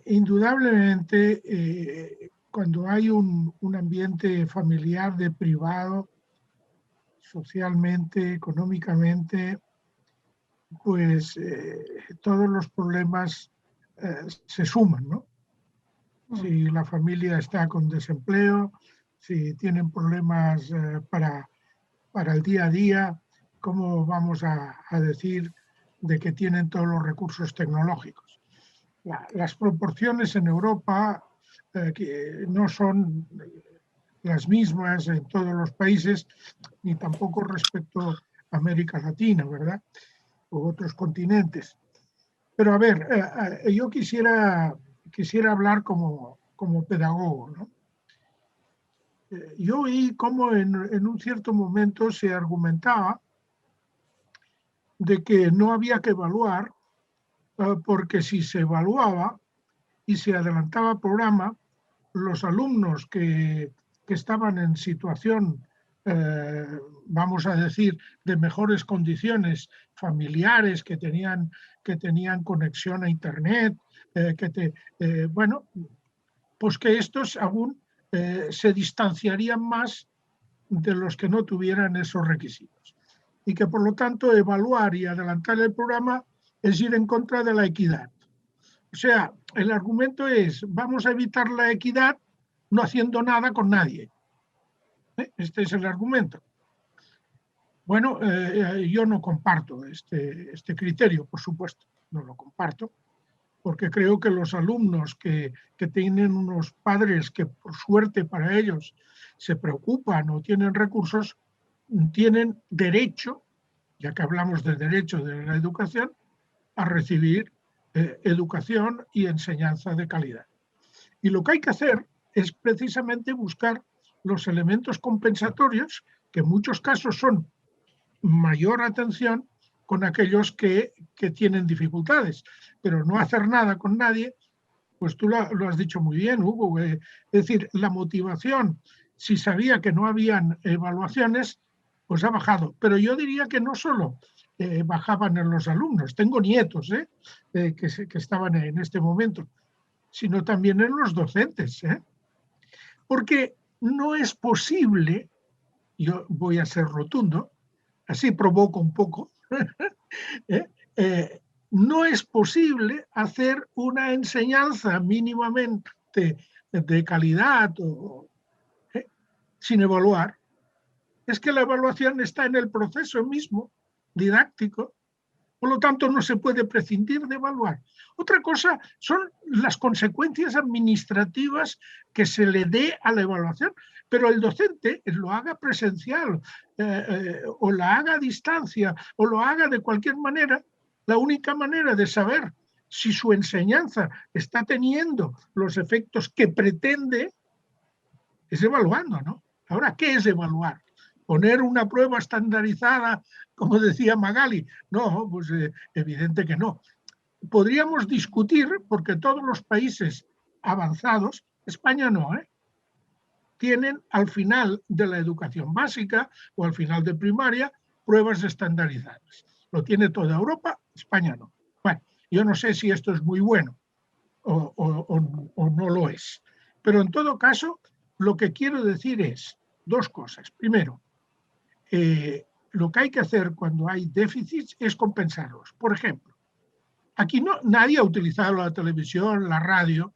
indudablemente, cuando hay un ambiente familiar deprivado, socialmente, económicamente, pues todos los problemas se suman, ¿no? Si la familia está con desempleo, si tienen problemas para el día a día, ¿cómo vamos a decir de que tienen todos los recursos tecnológicos? Las proporciones en Europa que no son las mismas en todos los países, ni tampoco respecto a América Latina, ¿verdad? O otros continentes. Pero a ver, yo quisiera hablar como pedagogo, ¿no? Yo oí cómo en un cierto momento se argumentaba de que no había que evaluar porque si se evaluaba y se adelantaba programa, los alumnos que estaban en situación, vamos a decir, de mejores condiciones familiares, que tenían conexión a Internet, bueno, pues que estos aún se distanciarían más de los que no tuvieran esos requisitos. Y que por lo tanto evaluar y adelantar el programa es ir en contra de la equidad. O sea, el argumento es, vamos a evitar la equidad no haciendo nada con nadie. Este es el argumento. Bueno, yo no comparto este criterio, por supuesto, no lo comparto, porque creo que los alumnos que tienen unos padres que por suerte para ellos se preocupan o tienen recursos, tienen derecho, ya que hablamos de derecho de la educación, a recibir educación y enseñanza de calidad. Y lo que hay que hacer es precisamente buscar los elementos compensatorios, que en muchos casos son mayor atención con aquellos que tienen dificultades, pero no hacer nada con nadie, pues tú lo has dicho muy bien, Hugo. Es decir, la motivación, si sabía que no habían evaluaciones, pues ha bajado. Pero yo diría que no solo bajaban en los alumnos, tengo nietos que estaban en este momento, sino también en los docentes. Porque no es posible, yo voy a ser rotundo, así provoco un poco, no es posible hacer una enseñanza mínimamente de calidad sin evaluar. Es que la evaluación está en el proceso mismo didáctico, por lo tanto no se puede prescindir de evaluar. Otra cosa son las consecuencias administrativas que se le dé a la evaluación, pero el docente lo haga presencial o la haga a distancia o lo haga de cualquier manera, la única manera de saber si su enseñanza está teniendo los efectos que pretende es evaluando, ¿no? Ahora, ¿qué es evaluar? ¿Poner una prueba estandarizada, como decía Magali? No, pues evidente que no. Podríamos discutir, porque todos los países avanzados, España no, tienen al final de la educación básica o al final de primaria pruebas estandarizadas. Lo tiene toda Europa, España no. Bueno, yo no sé si esto es muy bueno o no lo es. Pero en todo caso, lo que quiero decir es dos cosas. Primero, lo que hay que hacer cuando hay déficits es compensarlos. Por ejemplo, aquí nadie ha utilizado la televisión, la radio,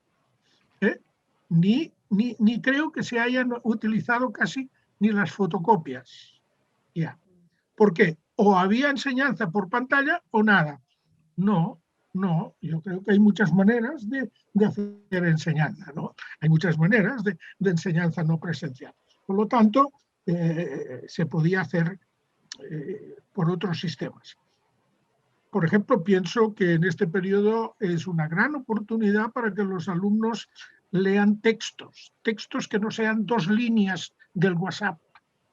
ni creo que se hayan utilizado casi ni las fotocopias. Ya. ¿Por qué? O había enseñanza por pantalla o nada. No, yo creo que hay muchas maneras de hacer enseñanza, ¿no? Hay muchas maneras de enseñanza no presencial. Por lo tanto, se podía hacer por otros sistemas. por ejemplo, pienso que en este periodo es una gran oportunidad para que los alumnos lean textos que no sean 2 líneas del WhatsApp,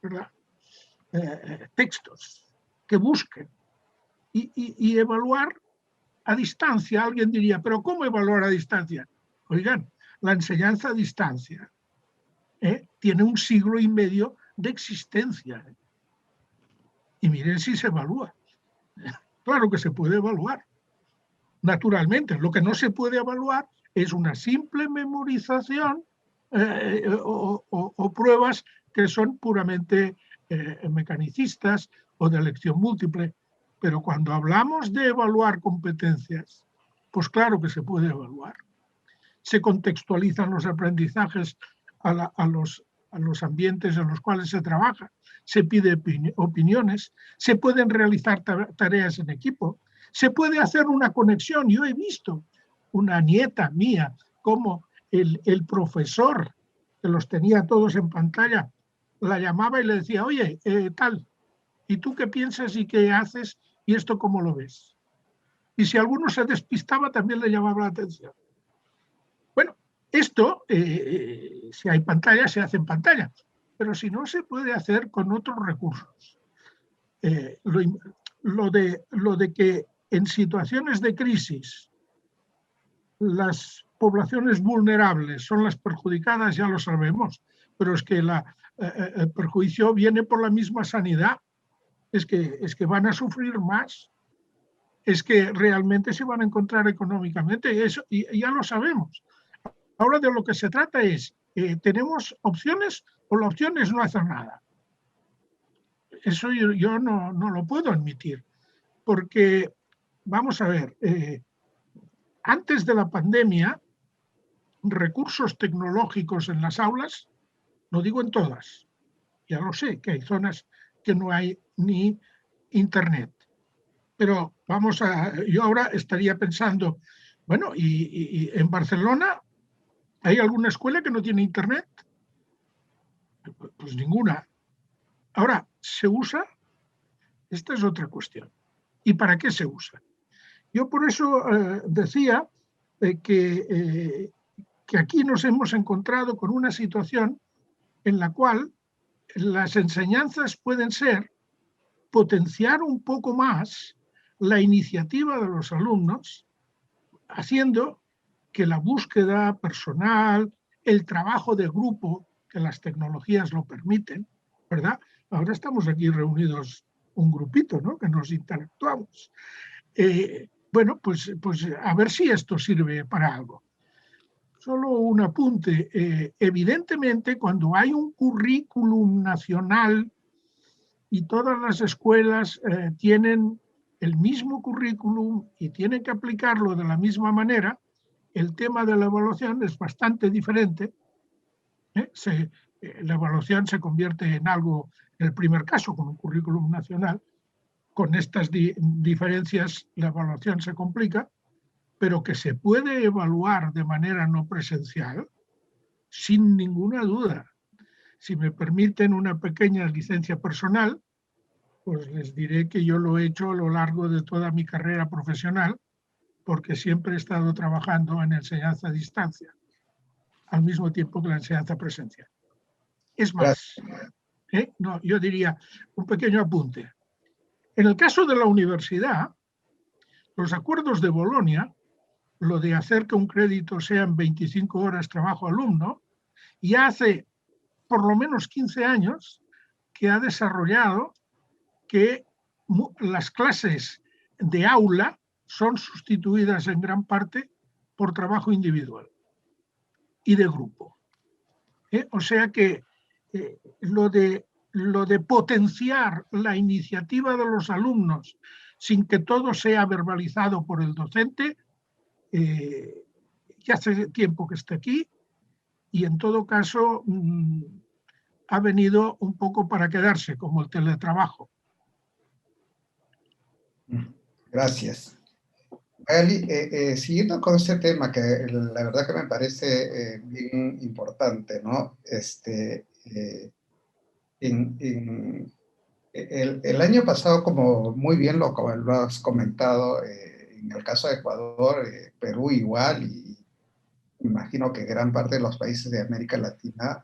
¿verdad? Textos que busquen y evaluar a distancia. Alguien diría, ¿pero cómo evaluar a distancia? Oigan, la enseñanza a distancia tiene 1,5 siglos de existencia. Y miren si se evalúa. Claro que se puede evaluar. Naturalmente, lo que no se puede evaluar es una simple memorización o pruebas que son puramente mecanicistas o de elección múltiple. Pero cuando hablamos de evaluar competencias, pues claro que se puede evaluar. Se contextualizan los aprendizajes a los ambientes en los cuales se trabaja, se pide opiniones, se pueden realizar tareas en equipo, se puede hacer una conexión. Yo he visto una nieta mía como el profesor, que los tenía todos en pantalla, la llamaba y le decía, oye, tal, ¿y tú qué piensas y qué haces y esto cómo lo ves? Y si alguno se despistaba también le llamaba la atención. Bueno, esto, si hay pantalla, se hace en pantalla, pero si no, se puede hacer con otros recursos. Lo de que en situaciones de crisis las poblaciones vulnerables son las perjudicadas, ya lo sabemos, pero es que el perjuicio viene por la misma sanidad, es que van a sufrir más, es que realmente se van a encontrar económicamente, eso, y ya lo sabemos. Ahora de lo que se trata es, ¿tenemos opciones o la opción es no hacer nada? Eso yo no lo puedo admitir, porque, vamos a ver, antes de la pandemia, recursos tecnológicos en las aulas, no digo en todas, ya lo sé, que hay zonas que no hay ni internet, pero yo ahora estaría pensando, bueno, y en Barcelona, ¿hay alguna escuela que no tiene internet? Pues ninguna. Ahora, ¿se usa? Esta es otra cuestión. ¿Y para qué se usa? Yo por eso decía que aquí nos hemos encontrado con una situación en la cual las enseñanzas pueden ser potenciar un poco más la iniciativa de los alumnos, haciendo que la búsqueda personal, el trabajo de grupo, que las tecnologías lo permiten, ¿verdad? Ahora estamos aquí reunidos un grupito, ¿no? Que nos interactuamos. Bueno, pues a ver si esto sirve para algo. Solo un apunte. Evidentemente, cuando hay un currículum nacional y todas las escuelas tienen el mismo currículum y tienen que aplicarlo de la misma manera, el tema de la evaluación es bastante diferente. La evaluación se convierte en algo, en el primer caso, con un currículum nacional. Con estas diferencias la evaluación se complica, pero que se puede evaluar de manera no presencial, sin ninguna duda. Si me permiten una pequeña licencia personal, pues les diré que yo lo he hecho a lo largo de toda mi carrera profesional, porque siempre he estado trabajando en enseñanza a distancia, al mismo tiempo que la enseñanza presencial. Es más, no, yo diría un pequeño apunte. En el caso de la universidad, los acuerdos de Bolonia, lo de hacer que un crédito sean 25 horas trabajo alumno, ya hace por lo menos 15 años que ha desarrollado que las clases de aula son sustituidas en gran parte por trabajo individual y de grupo. O sea que lo de potenciar la iniciativa de los alumnos sin que todo sea verbalizado por el docente, ya hace tiempo que está aquí y en todo caso ha venido un poco para quedarse, como el teletrabajo. Gracias. Magali, siguiendo con este tema, que la verdad que me parece bien importante, ¿no? El año pasado, como muy bien lo has comentado, en el caso de Ecuador, Perú igual, y imagino que gran parte de los países de América Latina,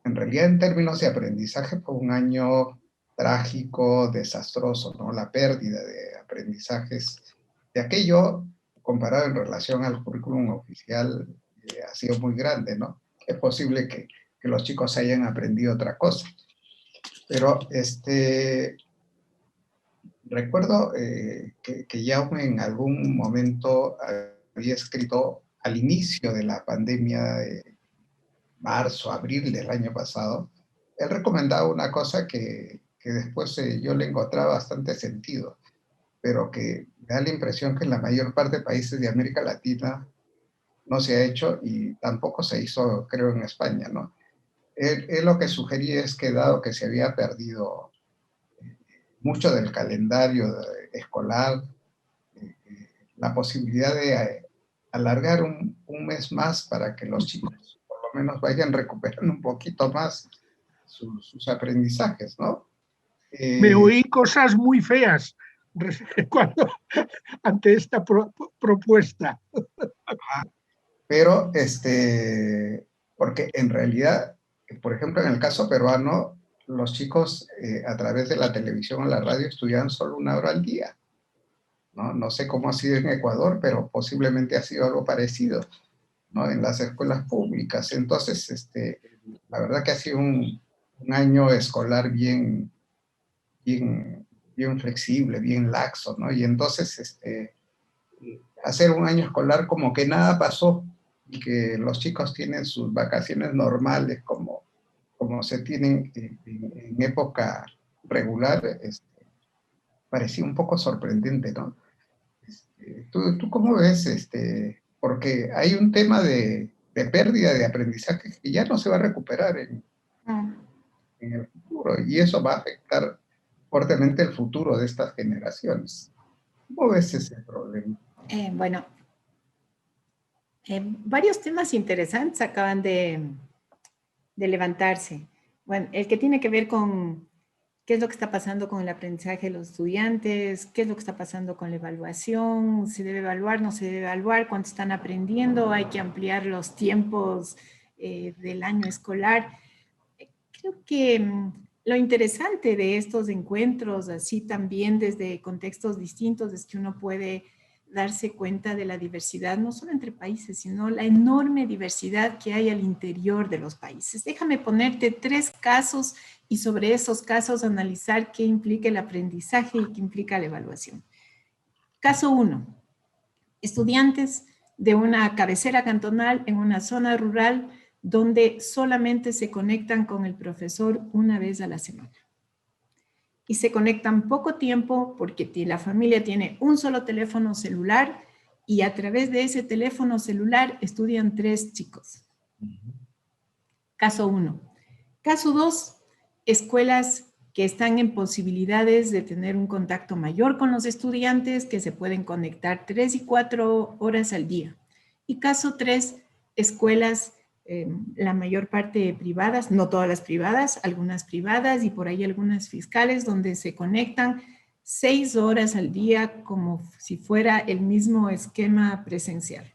en realidad en términos de aprendizaje fue un año trágico, desastroso, ¿no? La pérdida de aprendizajes de aquello, comparado en relación al currículum oficial, ha sido muy grande, ¿no? Es posible que los chicos hayan aprendido otra cosa. Pero recuerdo que Jaume en algún momento había escrito al inicio de la pandemia de marzo, abril del año pasado. Él recomendaba una cosa que después yo le encontraba bastante sentido, pero que me da la impresión que en la mayor parte de países de América Latina no se ha hecho y tampoco se hizo, creo, en España, ¿no? Él lo que sugería es que dado que se había perdido mucho del calendario escolar, la posibilidad de alargar un mes más para que los chicos por lo menos vayan recuperando un poquito más sus aprendizajes, ¿no? Me oí cosas muy feas cuando, ante esta propuesta. Pero, porque en realidad, por ejemplo, en el caso peruano, los chicos a través de la televisión o la radio estudian solo 1 hora al día. No sé cómo ha sido en Ecuador, pero posiblemente ha sido algo parecido, ¿no? En las escuelas públicas. Entonces, la verdad que ha sido un año escolar bien flexible, bien laxo, ¿no? Y entonces, hacer un año escolar como que nada pasó y que los chicos tienen sus vacaciones normales como se tienen en época regular, parecía un poco sorprendente, ¿no? ¿Tú cómo ves? Porque hay un tema de pérdida de aprendizaje que ya no se va a recuperar en el futuro, y eso va a afectar fuertemente el futuro de estas generaciones. ¿Cómo ves ese problema? Bueno, varios temas interesantes acaban de levantarse. Bueno, el que tiene que ver con qué es lo que está pasando con el aprendizaje de los estudiantes, qué es lo que está pasando con la evaluación, se debe evaluar, no se debe evaluar, cuánto están aprendiendo, hay que ampliar los tiempos del año escolar. Creo que lo interesante de estos encuentros, así también desde contextos distintos, es que uno puede darse cuenta de la diversidad, no solo entre países, sino la enorme diversidad que hay al interior de los países. Déjame ponerte 3 casos y sobre esos casos analizar qué implica el aprendizaje y qué implica la evaluación. Caso 1, estudiantes de una cabecera cantonal en una zona rural donde solamente se conectan con el profesor 1 vez a la semana. Y se conectan poco tiempo porque la familia tiene un solo teléfono celular y a través de ese teléfono celular estudian 3 chicos. Caso 1. Caso 2, escuelas que están en posibilidades de tener un contacto mayor con los estudiantes, que se pueden conectar 3 y 4 horas al día. Y caso 3, escuelas, la mayor parte privadas, no todas las privadas, algunas privadas y por ahí algunas fiscales, donde se conectan 6 horas al día como si fuera el mismo esquema presencial.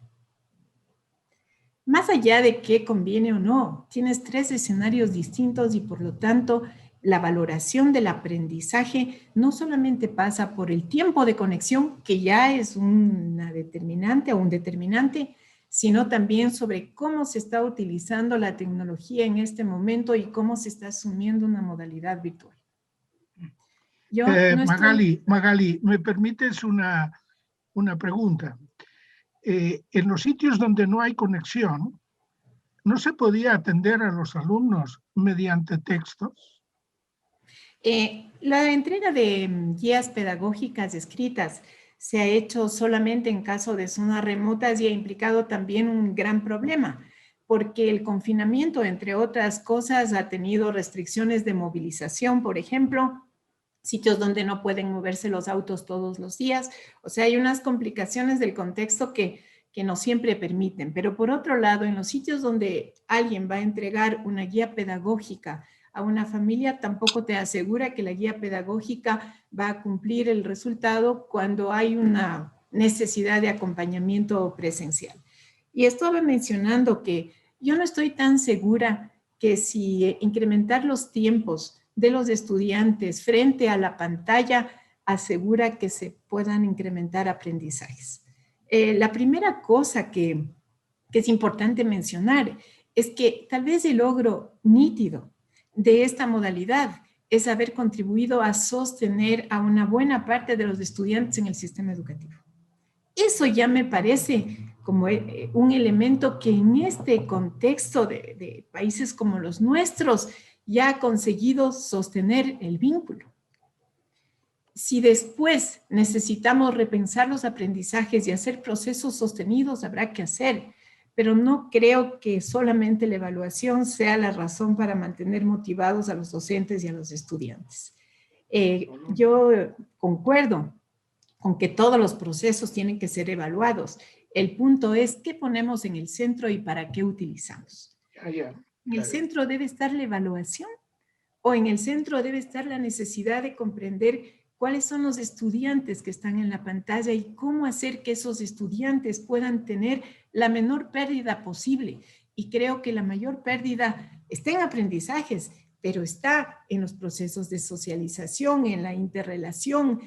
Más allá de qué conviene o no, tienes 3 escenarios distintos y por lo tanto la valoración del aprendizaje no solamente pasa por el tiempo de conexión, que ya es una determinante o un determinante, sino también sobre cómo se está utilizando la tecnología en este momento y cómo se está asumiendo una modalidad virtual. Magali, ¿me permites una pregunta? En los sitios donde no hay conexión, ¿no se podía atender a los alumnos mediante textos? La entrega de guías pedagógicas escritas se ha hecho solamente en caso de zonas remotas y ha implicado también un gran problema, porque el confinamiento, entre otras cosas, ha tenido restricciones de movilización, por ejemplo, sitios donde no pueden moverse los autos todos los días. O sea, hay unas complicaciones del contexto que no siempre permiten. Pero por otro lado, en los sitios donde alguien va a entregar una guía pedagógica a una familia tampoco te asegura que la guía pedagógica va a cumplir el resultado cuando hay una necesidad de acompañamiento presencial. Y estaba mencionando que yo no estoy tan segura que si incrementar los tiempos de los estudiantes frente a la pantalla asegura que se puedan incrementar aprendizajes. La primera cosa que es importante mencionar es que tal vez el logro nítido de esta modalidad es haber contribuido a sostener a una buena parte de los estudiantes en el sistema educativo. Eso ya me parece como un elemento que en este contexto de países como los nuestros ya ha conseguido sostener el vínculo. Si después necesitamos repensar los aprendizajes y hacer procesos sostenidos, habrá que hacer, pero no creo que solamente la evaluación sea la razón para mantener motivados a los docentes y a los estudiantes. Yo concuerdo con que todos los procesos tienen que ser evaluados. El punto es qué ponemos en el centro y para qué utilizamos. ¿En el centro debe estar la evaluación o en el centro debe estar la necesidad de comprender cuáles son los estudiantes que están en la pantalla y cómo hacer que esos estudiantes puedan tener la menor pérdida posible? Y creo que la mayor pérdida está en aprendizajes, pero está en los procesos de socialización, en la interrelación.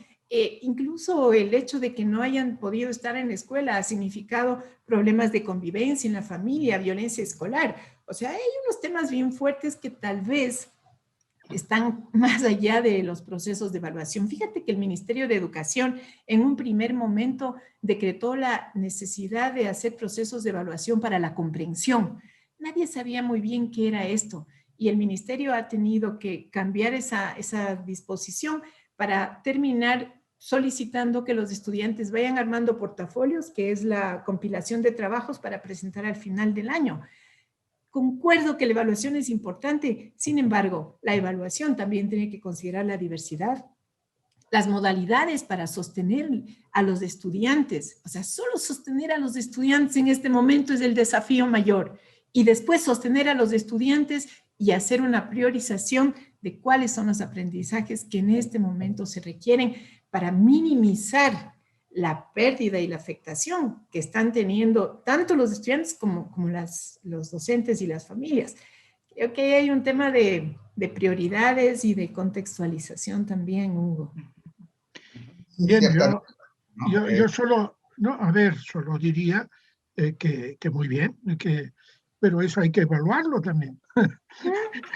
Incluso el hecho de que no hayan podido estar en la escuela ha significado problemas de convivencia en la familia, violencia escolar. O sea, hay unos temas bien fuertes que tal vez están más allá de los procesos de evaluación. Fíjate que el Ministerio de Educación en un primer momento decretó la necesidad de hacer procesos de evaluación para la comprensión. Nadie sabía muy bien qué era esto y el Ministerio ha tenido que cambiar esa disposición para terminar solicitando que los estudiantes vayan armando portafolios, que es la compilación de trabajos para presentar al final del año. Concuerdo que la evaluación es importante, sin embargo, la evaluación también tiene que considerar la diversidad, las modalidades para sostener a los estudiantes. O sea, solo sostener a los estudiantes en este momento es el desafío mayor. Y después sostener a los estudiantes y hacer una priorización de cuáles son los aprendizajes que en este momento se requieren para minimizar la pérdida y la afectación que están teniendo tanto los estudiantes como los docentes y las familias. Creo que hay un tema de prioridades y de contextualización también, Hugo. Bien, yo solo diría que muy bien, pero eso hay que evaluarlo también.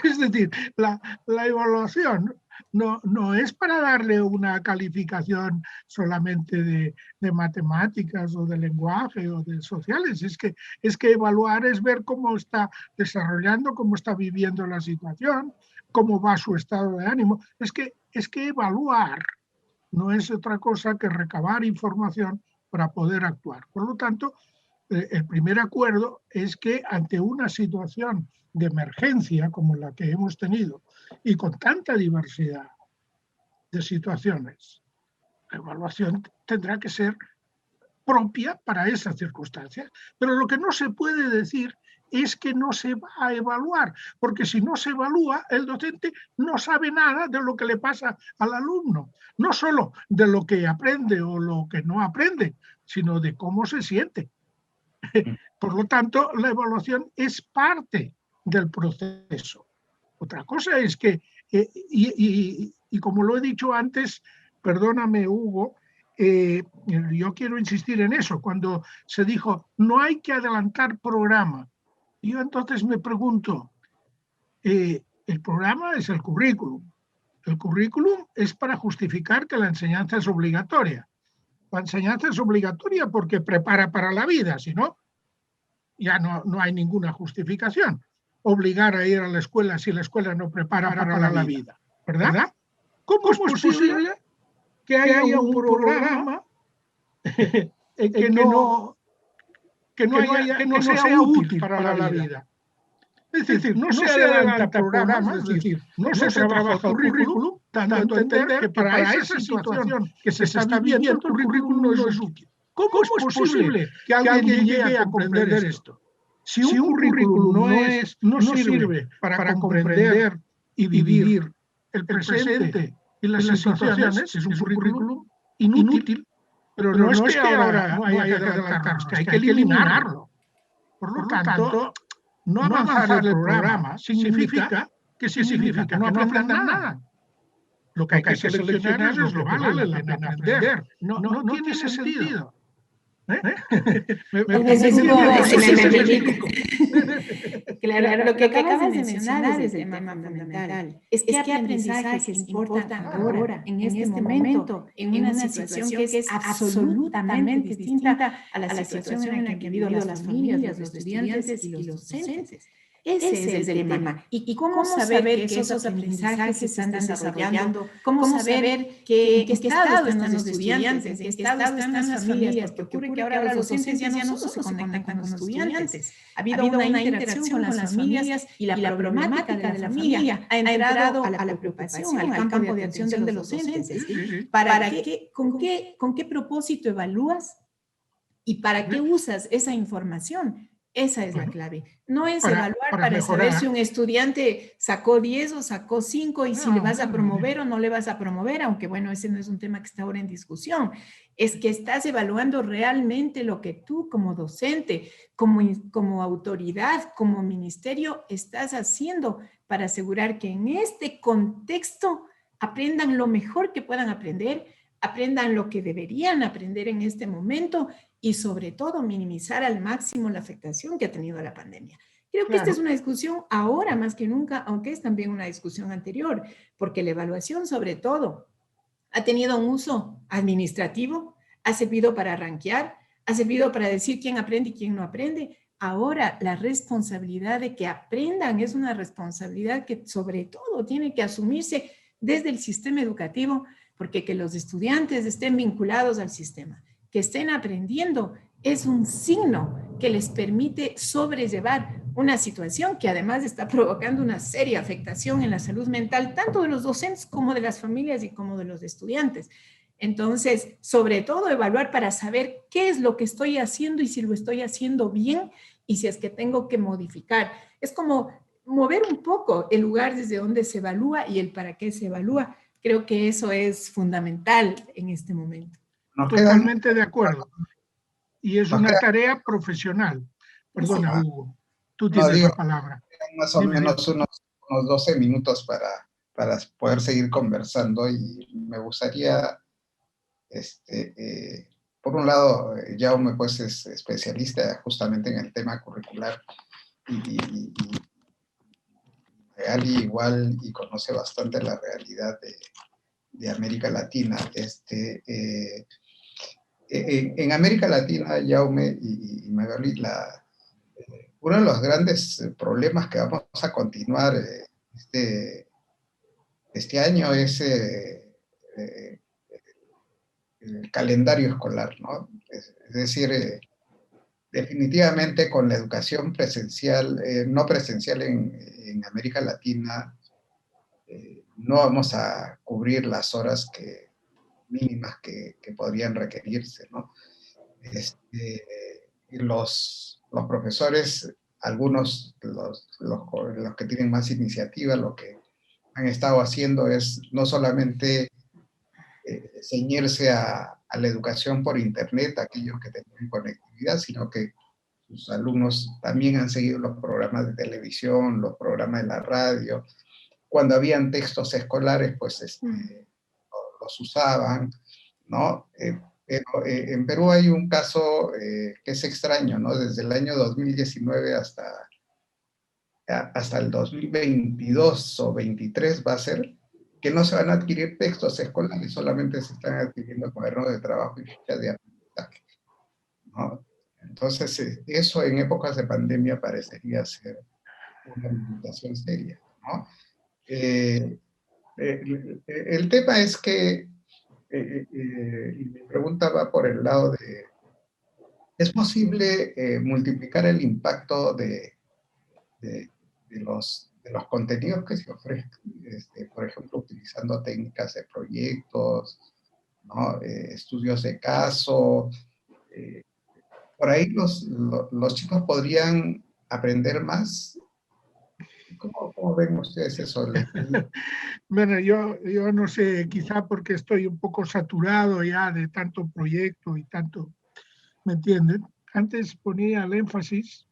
Es decir, la evaluación no es para darle una calificación solamente de matemáticas o de lenguaje o de sociales, es que evaluar es ver cómo está desarrollando, cómo está viviendo la situación, cómo va su estado de ánimo. Es que evaluar no es otra cosa que recabar información para poder actuar. Por lo tanto, el primer acuerdo es que ante una situación de emergencia como la que hemos tenido y con tanta diversidad de situaciones, la evaluación tendrá que ser propia para esas circunstancias. Pero lo que no se puede decir es que no se va a evaluar, porque si no se evalúa, el docente no sabe nada de lo que le pasa al alumno, no solo de lo que aprende o lo que no aprende, sino de cómo se siente. Por lo tanto, la evaluación es parte del proceso. Otra cosa es que, y como lo he dicho antes, perdóname, Hugo, yo quiero insistir en eso, cuando se dijo no hay que adelantar programa. Yo entonces me pregunto, el programa es el currículum. El currículum es para justificar que la enseñanza es obligatoria. La enseñanza es obligatoria porque prepara para la vida, si no, ya no hay ninguna justificación. Obligar a ir a la escuela si la escuela no prepara para la vida, ¿verdad? ¿Cómo es posible que haya un programa que no sea útil para la vida? Es decir, no se adelanta programa, es decir, no se trabaja el currículum, dando a entender que para esa situación que se está viviendo el currículum no es útil. ¿Cómo es posible que alguien llegue a comprender esto? Si un currículum no sirve para comprender y vivir el presente y las situaciones es un currículum inútil, pero no es que ahora no haya que adelantarlo, es que hay que eliminarlo. Por lo tanto, no avanzar el programa significa que no aprendan nada. Lo que hay que seleccionar es lo que vale la pena aprender. No tiene sentido. Claro, lo que acabas de mencionar es el tema fundamental. Es que aprendizajes importan ahora, en este momento, en una situación que es absolutamente distinta a la situación en la que han vivido las familias, los estudiantes y los docentes. Ese es el tema. ¿Y cómo saber que esos aprendizajes se están desarrollando? ¿Cómo saber en qué estado están los estudiantes? ¿En qué estado están las familias? Porque ocurre que ahora los docentes ya no solo se conectan con los estudiantes. Ha habido una interacción con las familias y la problemática de la familia ha entrado a la preocupación, al campo de acción de los docentes. ¿Con qué propósito evalúas y para qué usas esa información? Esa es la clave. No es evaluar para saber si un estudiante sacó 10 o sacó 5 y si le vas a promover o no le vas a promover, aunque bueno, ese no es un tema que está ahora en discusión. Es que estás evaluando realmente lo que tú como docente, como autoridad, como ministerio, estás haciendo para asegurar que en este contexto aprendan lo mejor que puedan aprender, aprendan lo que deberían aprender en este momento y sobre todo minimizar al máximo la afectación que ha tenido la pandemia. Creo que esta es una discusión ahora más que nunca, aunque es también una discusión anterior, porque la evaluación sobre todo ha tenido un uso administrativo, ha servido para rankear, ha servido para decir quién aprende y quién no aprende. Ahora la responsabilidad de que aprendan es una responsabilidad que sobre todo tiene que asumirse desde el sistema educativo, porque que los estudiantes estén vinculados al sistema, que estén aprendiendo, es un signo que les permite sobrellevar una situación que además está provocando una seria afectación en la salud mental, tanto de los docentes como de las familias y como de los estudiantes. Entonces, sobre todo, evaluar para saber qué es lo que estoy haciendo y si lo estoy haciendo bien y si es que tengo que modificar. Es como mover un poco el lugar desde donde se evalúa y el para qué se evalúa. Creo que eso es fundamental en este momento. Totalmente de acuerdo. Y es una tarea profesional. Perdona, Hugo, tú tienes la palabra. Más o menos unos 12 minutos para poder seguir conversando y me gustaría, por un lado, Jaume pues es especialista justamente en el tema curricular y Magali igual y conoce bastante la realidad de América Latina. En América Latina, Jaume y Magali, uno de los grandes problemas que vamos a continuar este año es el calendario escolar, ¿no? Es decir, definitivamente con la educación presencial, no presencial en América Latina, no vamos a cubrir las horas mínimas que podrían requerirse, ¿no? Los profesores, algunos, los que tienen más iniciativa, lo que han estado haciendo es no solamente ceñirse a la educación por internet, aquellos que tenían conectividad, sino que sus alumnos también han seguido los programas de televisión, los programas de la radio. Cuando habían textos escolares, pues los usaban, ¿no? Pero en Perú hay un caso que es extraño, ¿no? Desde el año 2019 hasta el 2022 o 23 va a ser, que no se van a adquirir textos escolares, solamente se están adquiriendo cuadernos de trabajo y fichas de aprendizaje, ¿no? Entonces, eso en épocas de pandemia parecería ser una limitación seria, ¿no? El tema es que, y mi pregunta va por el lado de, ¿es posible multiplicar el impacto de los contenidos que se ofrecen, por ejemplo, utilizando técnicas de proyectos, ¿no? Estudios de caso? Por ahí los chicos podrían aprender más ¿Cómo ven ustedes eso? Bueno, yo no sé, quizá porque estoy un poco saturado ya de tanto proyecto y tanto, ¿me entienden? Antes ponía el énfasis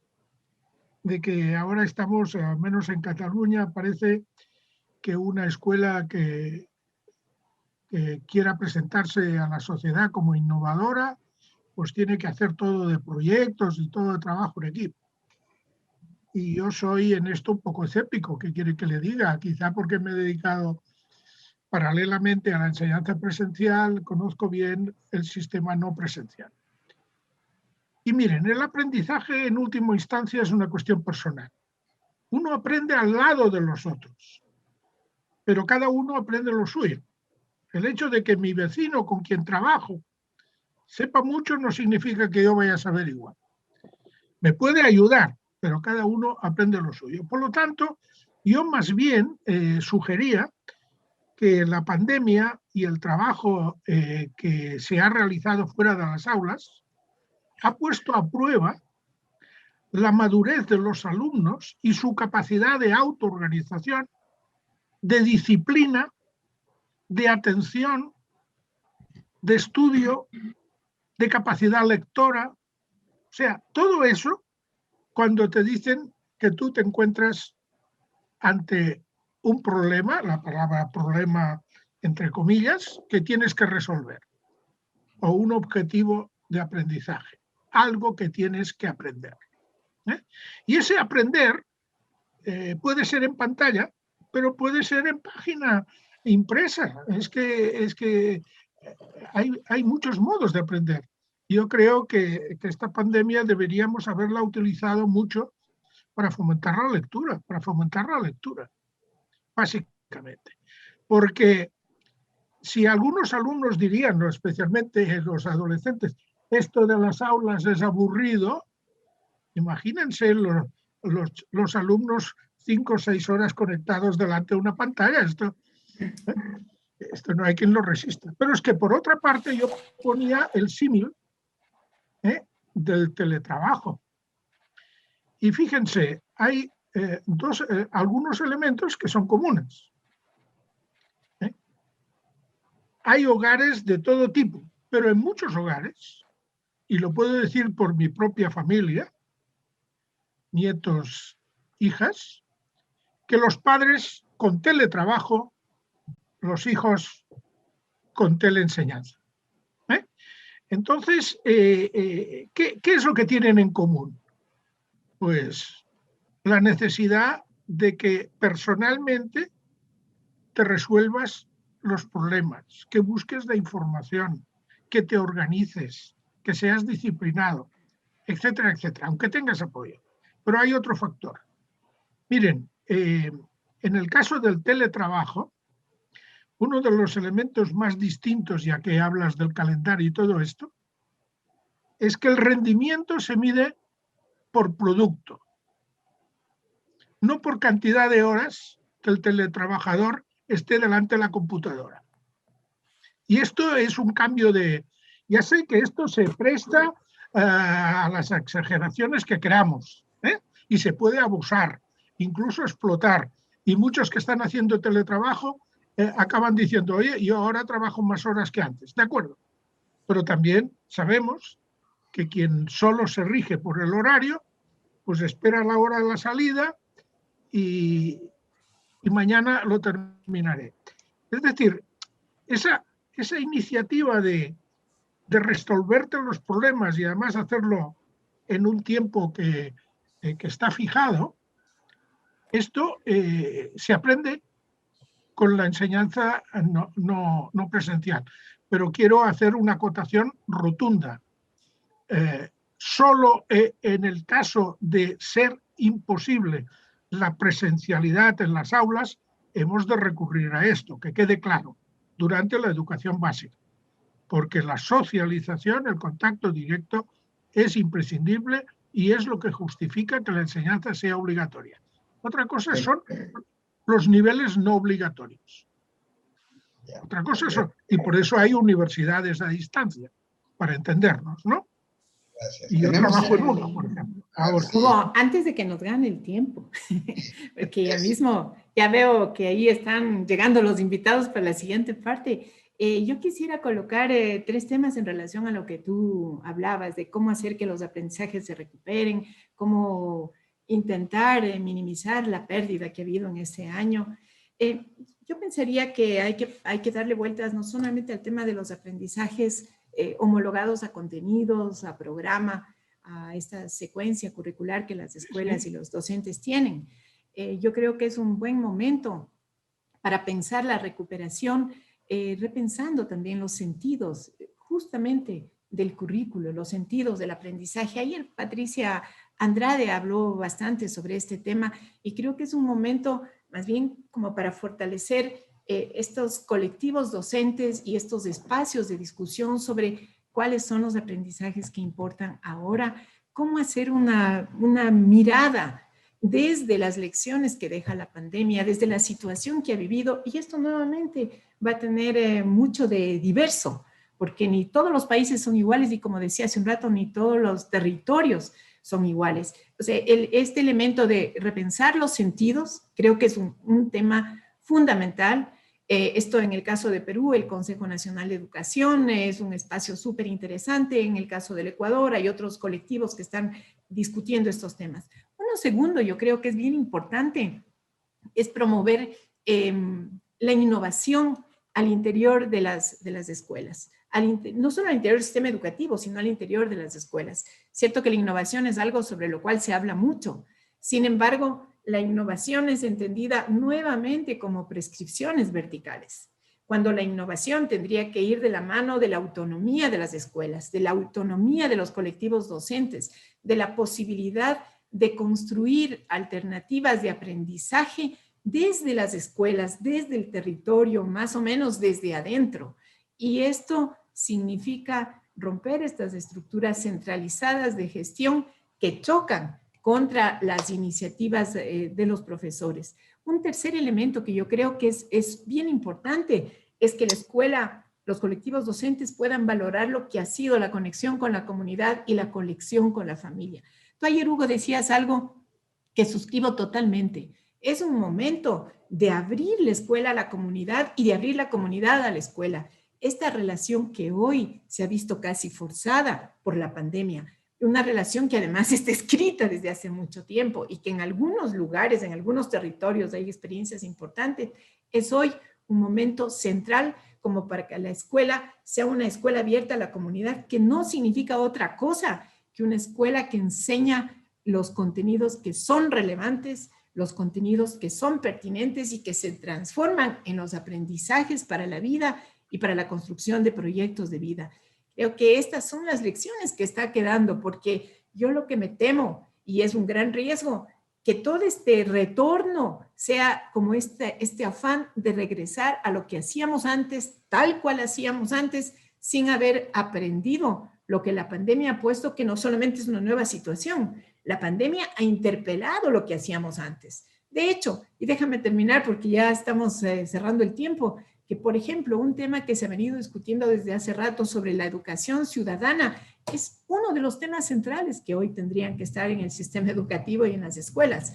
de que ahora estamos, al menos en Cataluña, parece que una escuela que quiera presentarse a la sociedad como innovadora, pues tiene que hacer todo de proyectos y todo de trabajo en equipo. Y yo soy en esto un poco escéptico, ¿qué quiere que le diga? Quizá porque me he dedicado paralelamente a la enseñanza presencial, conozco bien el sistema no presencial. Y miren, el aprendizaje en última instancia es una cuestión personal. Uno aprende al lado de los otros, pero cada uno aprende lo suyo. El hecho de que mi vecino con quien trabajo sepa mucho no significa que yo vaya a saber igual. Me puede ayudar, pero cada uno aprende lo suyo. Por lo tanto, yo más bien sugería que la pandemia y el trabajo que se ha realizado fuera de las aulas ha puesto a prueba la madurez de los alumnos y su capacidad de autoorganización, de disciplina, de atención, de estudio, de capacidad lectora. O sea, todo eso cuando te dicen que tú te encuentras ante un problema, la palabra problema entre comillas, que tienes que resolver, o un objetivo de aprendizaje, algo que tienes que aprender. Y ese aprender puede ser en pantalla, pero puede ser en página impresa. Es que hay muchos modos de aprender. Yo creo que esta pandemia deberíamos haberla utilizado mucho para fomentar la lectura, básicamente. Porque si algunos alumnos dirían, ¿no?, especialmente los adolescentes, esto de las aulas es aburrido, imagínense los alumnos 5 o 6 horas conectados delante de una pantalla. Esto no hay quien lo resista. Pero es que por otra parte yo ponía el símil del teletrabajo. Y fíjense, hay algunos elementos que son comunes. Hay hogares de todo tipo, pero en muchos hogares, y lo puedo decir por mi propia familia, nietos, hijas, que los padres con teletrabajo, los hijos con teleenseñanza. Entonces, ¿qué es lo que tienen en común? Pues la necesidad de que personalmente te resuelvas los problemas, que busques la información, que te organices, que seas disciplinado, etcétera, etcétera, aunque tengas apoyo. Pero hay otro factor. Miren, en el caso del teletrabajo, uno de los elementos más distintos, ya que hablas del calendario y todo esto, es que el rendimiento se mide por producto, no por cantidad de horas que el teletrabajador esté delante de la computadora. Y esto es un cambio de... Ya sé que esto se presta a las exageraciones que queramos, y se puede abusar, incluso explotar. Y muchos que están haciendo teletrabajo acaban diciendo, oye, yo ahora trabajo más horas que antes. De acuerdo. Pero también sabemos que quien solo se rige por el horario, pues espera la hora de la salida y mañana lo terminaré. Es decir, esa iniciativa de resolverte los problemas y además hacerlo en un tiempo que está fijado, esto se aprende con la enseñanza no presencial. Pero quiero hacer una acotación rotunda. Solo en el caso de ser imposible la presencialidad en las aulas, hemos de recurrir a esto, que quede claro, durante la educación básica. Porque la socialización, el contacto directo, es imprescindible y es lo que justifica que la enseñanza sea obligatoria. Otra cosa son los niveles no obligatorios. Otra cosa son, y por eso hay universidades a distancia, para entendernos, ¿no? Gracias. Y yo trabajo en uno, por ejemplo. ahora. Sí. Hugo, antes de que nos gane el tiempo, porque ya mismo, ya veo que ahí están llegando los invitados para la siguiente parte. Yo quisiera colocar 3 temas en relación a lo que tú hablabas, de cómo hacer que los aprendizajes se recuperen, cómo intentar minimizar la pérdida que ha habido en este año. Yo pensaría que hay que darle vueltas no solamente al tema de los aprendizajes homologados a contenidos, a programa, a esta secuencia curricular que las escuelas y los docentes tienen. Yo creo que es un buen momento para pensar la recuperación, repensando también los sentidos justamente del currículo, los sentidos del aprendizaje. Ayer Patricia Andrade habló bastante sobre este tema y creo que es un momento más bien como para fortalecer estos colectivos docentes y estos espacios de discusión sobre cuáles son los aprendizajes que importan ahora, cómo hacer una mirada desde las lecciones que deja la pandemia, desde la situación que ha vivido, y esto nuevamente va a tener mucho de diverso, porque ni todos los países son iguales y como decía hace un rato, ni todos los territorios son iguales. O sea, este elemento de repensar los sentidos creo que es un tema fundamental. Esto en el caso de Perú, el Consejo Nacional de Educación es un espacio súper interesante. En el caso del Ecuador hay otros colectivos que están discutiendo estos temas. Uno segundo, yo creo que es bien importante, es promover la innovación al interior de las escuelas. No solo al interior del sistema educativo, sino al interior de las escuelas. Cierto que la innovación es algo sobre lo cual se habla mucho. Sin embargo, la innovación es entendida nuevamente como prescripciones verticales, cuando la innovación tendría que ir de la mano de la autonomía de las escuelas, de la autonomía de los colectivos docentes, de la posibilidad de construir alternativas de aprendizaje desde las escuelas, desde el territorio, más o menos desde adentro. Y esto significa romper estas estructuras centralizadas de gestión que chocan contra las iniciativas de los profesores. Un tercer elemento que yo creo que es bien importante es que la escuela, los colectivos docentes puedan valorar lo que ha sido la conexión con la comunidad y la conexión con la familia. Tú ayer, Hugo, decías algo que suscribo totalmente. Es un momento de abrir la escuela a la comunidad y de abrir la comunidad a la escuela. Esta relación que hoy se ha visto casi forzada por la pandemia, una relación que además está escrita desde hace mucho tiempo y que en algunos lugares, en algunos territorios hay experiencias importantes, es hoy un momento central como para que la escuela sea una escuela abierta a la comunidad, que no significa otra cosa que una escuela que enseña los contenidos que son relevantes, los contenidos que son pertinentes y que se transforman en los aprendizajes para la vida y para la construcción de proyectos de vida. Creo que estas son las lecciones que está quedando, porque yo lo que me temo, y es un gran riesgo, que todo este retorno sea como este afán de regresar a lo que hacíamos antes, tal cual hacíamos antes, sin haber aprendido lo que la pandemia ha puesto, que no solamente es una nueva situación, la pandemia ha interpelado lo que hacíamos antes. De hecho, y déjame terminar porque ya estamos cerrando el tiempo, que, por ejemplo, un tema que se ha venido discutiendo desde hace rato sobre la educación ciudadana es uno de los temas centrales que hoy tendrían que estar en el sistema educativo y en las escuelas.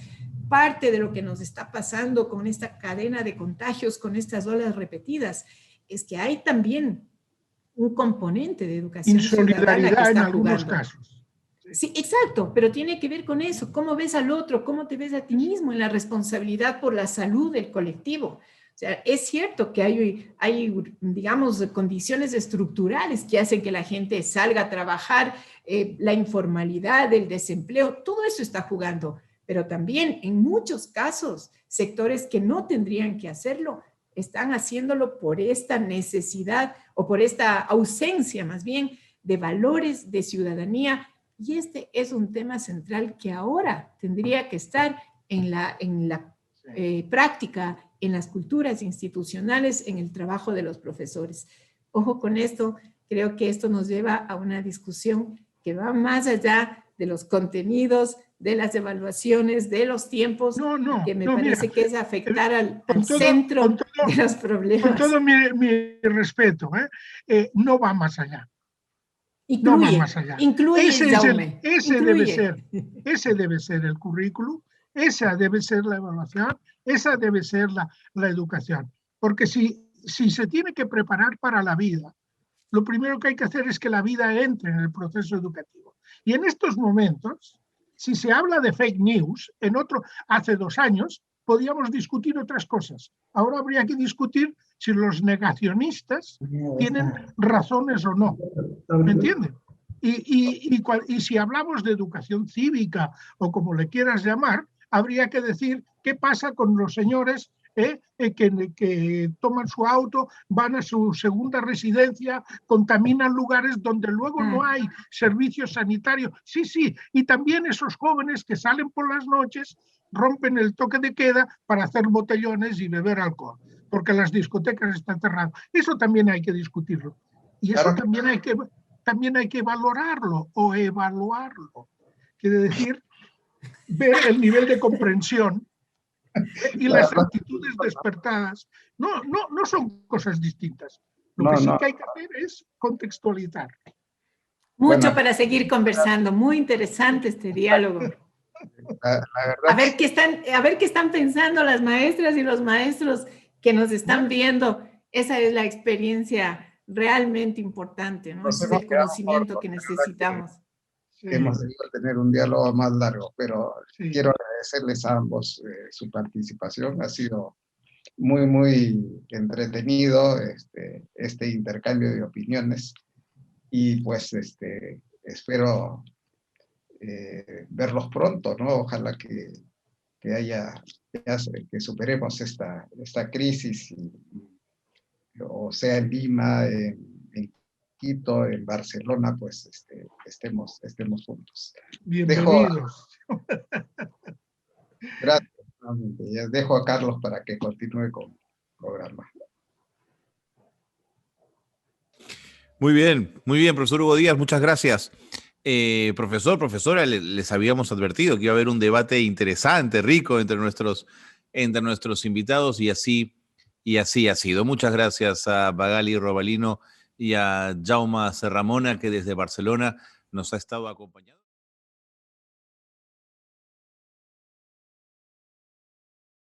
Parte de lo que nos está pasando con esta cadena de contagios, con estas olas repetidas, es que hay también un componente de educación ciudadana que está en algunos jugando. casos. Sí, exacto, pero tiene que ver con eso, cómo ves al otro, cómo te ves a ti mismo en la responsabilidad por la salud del colectivo. O sea, es cierto que hay, digamos, condiciones estructurales que hacen que la gente salga a trabajar, la informalidad, el desempleo, todo eso está jugando. Pero también, en muchos casos, sectores que no tendrían que hacerlo, están haciéndolo por esta necesidad o por esta ausencia, más bien, de valores de ciudadanía. Y este es un tema central que ahora tendría que estar en la práctica, en las culturas institucionales, en el trabajo de los profesores. Ojo con esto, creo que esto nos lleva a una discusión que va más allá de los contenidos, de las evaluaciones, de los tiempos, que me parece que es afectar al centro de los problemas. Con todo mi respeto, no va más allá. no va Incluye, más allá. incluye, Ese Jaume, debe ser el currículum, esa debe ser la evaluación, esa debe ser la educación. Porque si se tiene que preparar para la vida, lo primero que hay que hacer es que la vida entre en el proceso educativo. Y en estos momentos, si se habla de fake news, hace 2 años podíamos discutir otras cosas. Ahora habría que discutir si los negacionistas tienen razones o no. ¿Me entienden? Y si hablamos de educación cívica o como le quieras llamar, habría que decir qué pasa con los señores que toman su auto, van a su segunda residencia, contaminan lugares donde luego no hay servicios sanitarios. Sí, sí, y también esos jóvenes que salen por las noches, rompen el toque de queda para hacer botellones y beber alcohol, porque las discotecas están cerradas. Eso también hay que discutirlo. Y eso también hay que valorarlo o evaluarlo. Quiere decir, ver el nivel de comprensión y las actitudes despertadas. No son cosas distintas. Lo que sí que hay que hacer es contextualizar. Mucho para seguir conversando. Muy interesante este diálogo. La verdad, A ver qué están pensando las maestras y los maestros que nos están viendo. Esa es la experiencia realmente importante, ¿no? Ese es el conocimiento que necesitamos. Sí. Hemos debido tener un diálogo más largo, pero sí, quiero agradecerles a ambos su participación. Ha sido muy, muy entretenido este intercambio de opiniones y pues espero verlos pronto, ¿no? Ojalá que superemos esta crisis, o sea en Lima, en Quito, en Barcelona, pues estemos juntos. Bienvenidos. Gracias. Ya dejo a Carlos para que continúe con el programa. Muy bien, profesor Hugo Díaz, muchas gracias. Profesora, les habíamos advertido que iba a haber un debate interesante, rico entre nuestros invitados y así ha sido. Muchas gracias a Magali Robalino y a Jaume Serramona, que desde Barcelona nos ha estado acompañando.